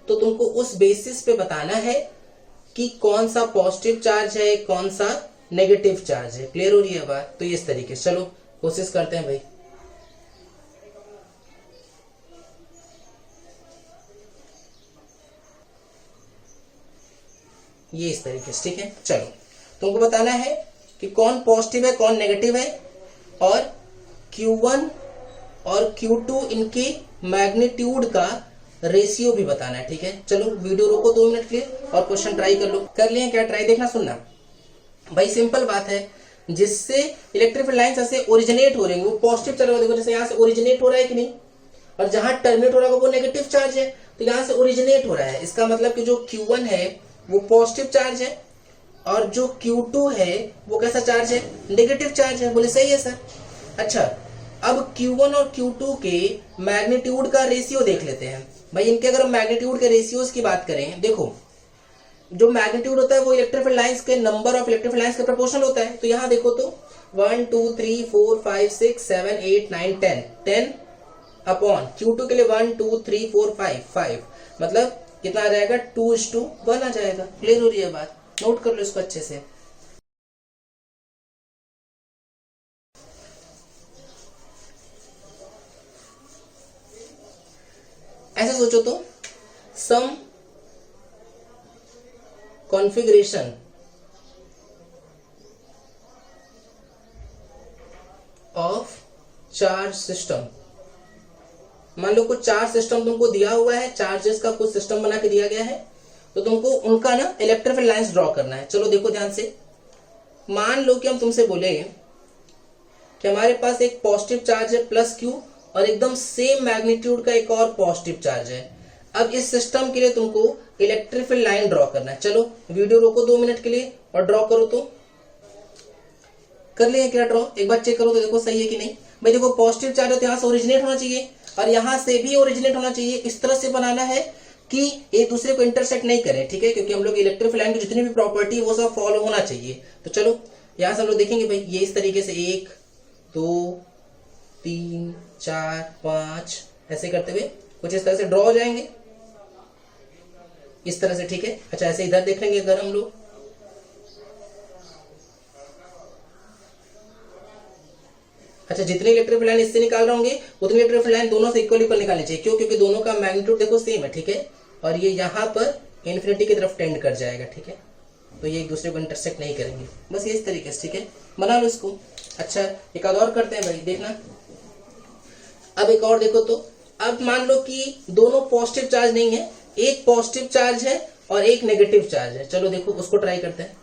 तो तुमको उस बेसिस पे बताना है कि कौन सा पॉजिटिव चार्ज है, कौन सा नेगेटिव चार्ज है। क्लियर हो रही है बात? तो इस तरीके से चलो कोशिश करते हैं भाई। ये इस तरीके से, ठीक है। चलो तुमको बताना है कि कौन पॉजिटिव है कौन नेगेटिव है, और Q1 और Q2 इनके मैग्नीट्यूड का रेशियो भी बताना है, ठीक है। चलो वीडियो रोको 2 मिनट के लिए और क्वेश्चन ट्राई कर लो। कर लिए क्या ट्राई? देखना सुनना भाई, सिंपल बात है। जिससे इलेक्ट्रिक फील्ड लाइंस ऐसे ओरिजिनेट हो रही है वो पॉजिटिव चल रहा है, देखो जैसे यहाँ से ओरिजिनेट हो रहा है कि नहीं, और जहां टर्मिनेट हो रहा है वो नेगेटिव चार्ज है, तो यहाँ से ओरिजिनेट हो रहा है। इसका मतलब कि जो Q1 है वो पॉजिटिव चार्ज है और जो Q2 है वो कैसा चार्ज है, नेगेटिव चार्ज है। बोले सही है सर। अच्छा अब Q1 और Q2 के मैग्नीट्यूड का रेशियो देख लेते हैं भाई। इनके अगर हम मैग्नीट्यूड के रेशियोज की बात करें, देखो जो मैग्नीट्यूड होता है वो इलेक्ट्रिक फील्ड लाइंस के number of electric field lines के प्रोपोर्शनल होता है। तो यहाँ देखो तो 1 2 3 4 5 6 7 8 9 10 अपॉन Q2 के लिए 1 2 3 4 5 मतलब कितना आ जाएगा 2:1 आ जाएगा। क्लियर हो रही है बात? नोट कर लो इसको अच्छे से। ऐसे सोचो तो सम कॉन्फ़िगरेशन ऑफ चार्ज सिस्टम, मान लो कुछ चार्ज सिस्टम तुमको दिया हुआ है, चार्जेस का कुछ सिस्टम बना के दिया गया है, तो तुमको उनका ना इलेक्ट्रिक फील्ड लाइंस ड्रॉ करना है। चलो देखो ध्यान से, मान लो कि हम तुमसे बोले कि हमारे पास एक पॉजिटिव चार्ज है +Q और एकदम सेम मैग्नीट्यूड का एक और पॉजिटिव चार्ज है। अब इस सिस्टम के लिए तुमको इलेक्ट्रिक फील्ड लाइन ड्रॉ करना है। चलो वीडियो रोको 2 मिनट के लिए और ड्रॉ करो। तो कर लिया क्या ड्रॉ? एक बार चेक करो तो देखो सही है कि नहीं। भाई देखो पॉजिटिव चार्ज है तो यहां से ओरिजिनेट होना चाहिए और यहां से भी ओरिजिनेट होना चाहिए। इस तरह से बनाना है कि एक दूसरे को इंटरसेक्ट नहीं करें, ठीक है, क्योंकि हम लोग इलेक्ट्रिक फील्ड लाइन की जितनी भी प्रॉपर्टी वो सब फॉलो होना चाहिए। तो चलो यहां से हम लोग देखेंगे भाई, ये इस तरीके से 1 2 3 4 5 ऐसे करते हुए कुछ इस तरह से ड्रॉ हो जाएंगे, इस तरह से, ठीक है। अच्छा ऐसे इधर देख लेंगे अगर हम लोग, अच्छा जितनी इलेक्ट्रिक फील्ड लाइन इससे निकाल रहे होंगे उतनी इलेक्ट्रिक फील्ड लाइन दोनों से इक्वल निकालनी चाहिए। क्यों? क्योंकि दोनों का मैग्नीट्यूड देखो सेम है, ठीक है, और ये यहाँ पर इन्फिनिटी की तरफ टेंड कर जाएगा, ठीक है। तो ये एक दूसरे को इंटरसेक्ट नहीं करेंगे। बस ये इस तरीके से, ठीक है, बना लो इसको। अच्छा एक आध और करते हैं भाई, देखना। अब एक और देखो, तो अब मान लो कि दोनों पॉजिटिव चार्ज नहीं है, एक पॉजिटिव चार्ज है और एक नेगेटिव चार्ज है। चलो देखो उसको ट्राई करते हैं,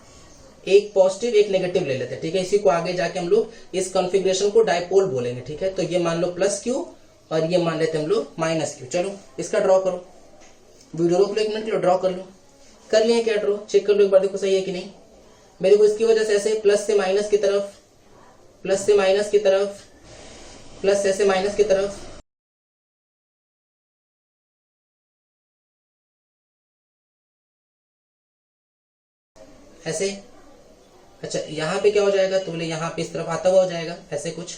एक पॉजिटिव एक नेगेटिव ले लेते हैं, ठीक है। इसी को आगे जाके हम लोग इस कॉन्फ़िगरेशन को डाइपोल बोलेंगे, ठीक है। तो ये मान लो प्लस क्यू और ये मान लेते हैं हम लोग माइनस क्यू। चलो इसका ड्रॉ करो, वीडियो रोक लो 1 मिनट, लो ड्रॉ कर लो। कर लिए क्या ड्रॉ, चेक कर लो एक बार, देखो सही है कि नहीं। मेरे को इसकी वजह से ऐसे प्लस से माइनस की तरफ, प्लस से माइनस की तरफ, प्लस ऐसे माइनस की तरफ, ऐसे। अच्छा यहाँ पे क्या हो जाएगा, तो बोले यहाँ पे इस तरफ आता हुआ हो जाएगा, ऐसे कुछ।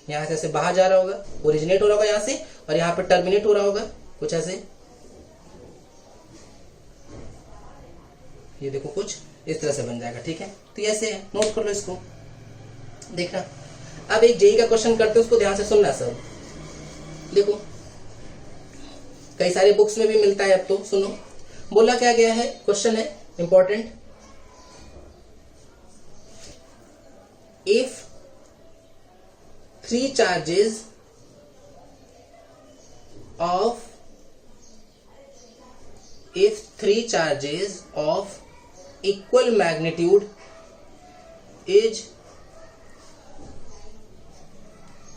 यहाँ से ऐसे बाहर जा रहा होगा, ओरिजिनेट हो रहा होगा यहाँ से, और यहाँ पे टर्मिनेट हो रहा होगा कुछ ऐसे। ये देखो कुछ इस तरह से बन जाएगा, ठीक है। तो ऐसे है, नोट कर लो इसको, देखना। अब एक जेई का क्वेश्चन करते हैं, उसको ध्यान से सुनना सब। देखो कई सारे बुक्स में भी मिलता है, अब तो सुनो। बोला क्या गया है, क्वेश्चन है important. If 3 charges of equal magnitude is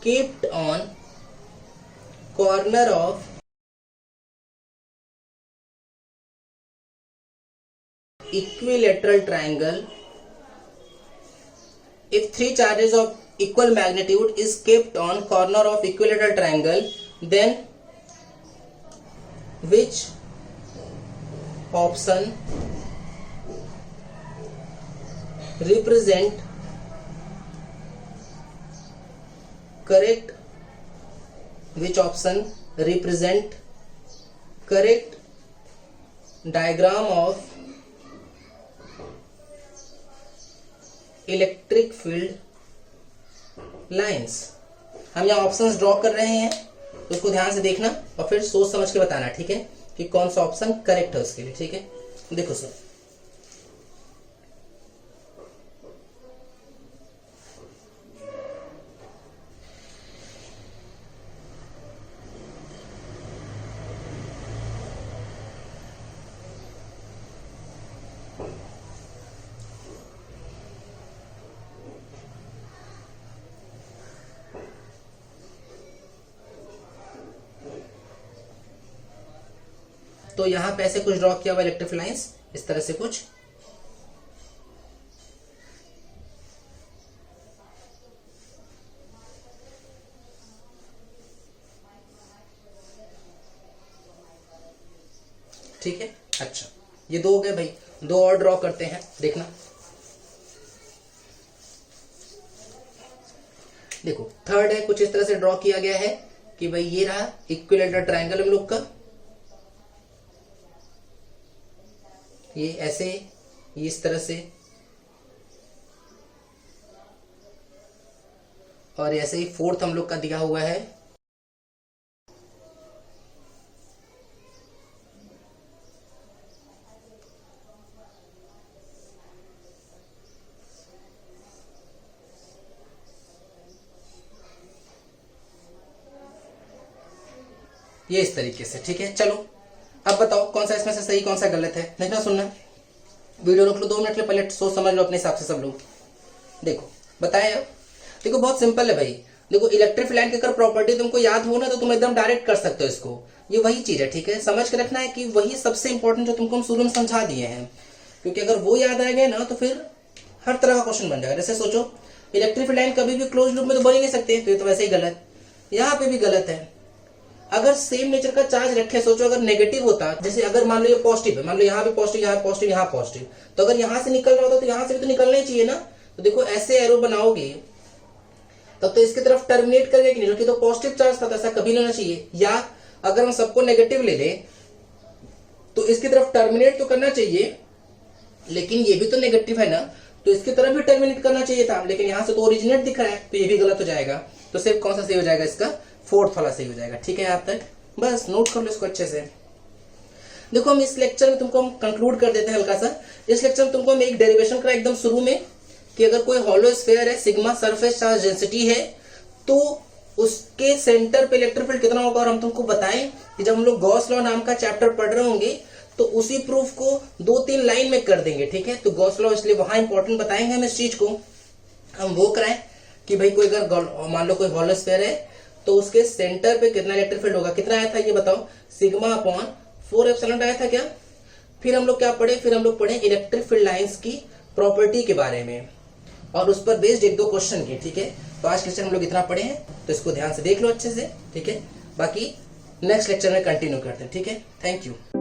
kept on corner of equilateral triangle. If 3 charges of equal magnitude is kept on corner of equilateral triangle, then which option represent correct, which option represent correct diagram of electric field lines. हम यहाँ options draw कर रहे हैं, तो उसको ध्यान से देखना और फिर सोच समझ के बताना, ठीक है, कि कौन सा ऑप्शन करेक्ट है उसके लिए, ठीक है। देखो सर, तो यहां पे ऐसे कुछ ड्रॉ किया हुआ इलेक्ट्रिक लाइंस, इस तरह से कुछ। ठीक है, अच्छा ये 2 हो गए भाई, 2 और ड्रॉ करते हैं, देखना। देखो थर्ड है, कुछ इस तरह से ड्रॉ किया गया है कि भाई ये रहा इक्विलेटरल ट्रायंगल हम लोग का, ये ऐसे, ये इस तरह से, और ऐसे ही फोर्थ हम लोग का दिया हुआ है। ये इस तरीके से, ठीक है। चलो अब बताओ कौन सा इसमें से सही कौन सा गलत है, देखना सुनना। वीडियो रोक लो 2 मिनट के, पहले सोच समझ लो अपने हिसाब से सब लोग। देखो बताया, देखो बहुत सिंपल है भाई। देखो इलेक्ट्रिक फील्ड की अगर प्रॉपर्टी तुमको याद हो ना, तो तुम एकदम डायरेक्ट कर सकते हो इसको। ये वही चीज है, ठीक है, समझ के रखना है कि वही सबसे इंपॉर्टेंट जो तुमको हम शुरू में समझा दिए हैं, क्योंकि अगर वो याद आ गए ना तो फिर हर तरह का क्वेश्चन बन जाएगा। जैसे सोचो इलेक्ट्रिक फील्ड कभी भी क्लोज लूप में तो बन ही नहीं सकते, तो ये तो वैसे ही गलत। यहाँ पे भी गलत है। अगर सेम नेचर का चार्ज रखे, सोचो अगर नेगेटिव होता, जैसे अगर मान लो ये पॉजिटिव है, मान लो यहाँ पे पॉजिटिव, यहाँ पॉजिटिव, यहाँ पॉजिटिव, तो अगर यहाँ से निकल रहा होता तो यहाँ से भी तो निकलना ही चाहिए ना। तो देखो ऐसे एरो बनाओगे तब तो इसकी तरफ टर्मिनेट करेगा कि नहीं, क्योंकि तो पॉजिटिव चार्ज था, तो ऐसा कभी नहीं होना चाहिए। या अगर हम सबको नेगेटिव ले लें तो इसकी तरफ टर्मिनेट तो करना चाहिए, लेकिन ये भी तो नेगेटिव है ना, तो इसकी तरफ भी टर्मिनेट करना चाहिए था, लेकिन यहाँ से तो ओरिजिनेट दिख रहा है, तो ये भी गलत हो जाएगा। तो सिर्फ कौन सा सही हो जाएगा इसका, फोर्थ वाला सही हो जाएगा। ठीक है, यहाँ तक बस नोट कर लो इसको अच्छे से। देखो हम इस लेक्चर में तुमको हम कंक्लूड कर देते हैं हल्का सा। इस लेक्चर में तुमको हम एक डेरिवेशन करा एकदम शुरू में कि अगर कोई हॉलो स्फीयर है, सिग्मा सरफेस चार्ज डेंसिटी है, तो उसके सेंटर पे इलेक्ट्रिक फील्ड कितना होगा। और हम तुमको बताएं कि जब हम लोग गॉस लॉ नाम का चैप्टर पढ़ रहे होंगे तो उसी प्रूफ को 2-3 लाइन में कर देंगे। ठीक है, तो गॉस लॉ इसलिए वहां इंपॉर्टेंट बताएंगे हम इस चीज को। हम वो कराएं कि भाई कोई अगर मान लो कोई हॉलो स्फीयर है तो उसके सेंटर पे कितना इलेक्ट्रिक फील्ड होगा। कितना आया था ये बताओ, सिग्मा अपॉन 4 एप्सिलॉन आया था क्या। फिर हम लोग क्या पढ़े, फिर हम लोग पढ़े इलेक्ट्रिक फील्ड लाइंस की प्रॉपर्टी के बारे में और उस पर बेस्ड 1-2 क्वेश्चन किए। ठीक है, तो आज के लेक्चर हम लोग इतना पढ़े हैं, तो इसको ध्यान से देख लो अच्छे से। ठीक है, बाकी नेक्स्ट लेक्चर में कंटिन्यू करते हैं। ठीक है, थैंक यू।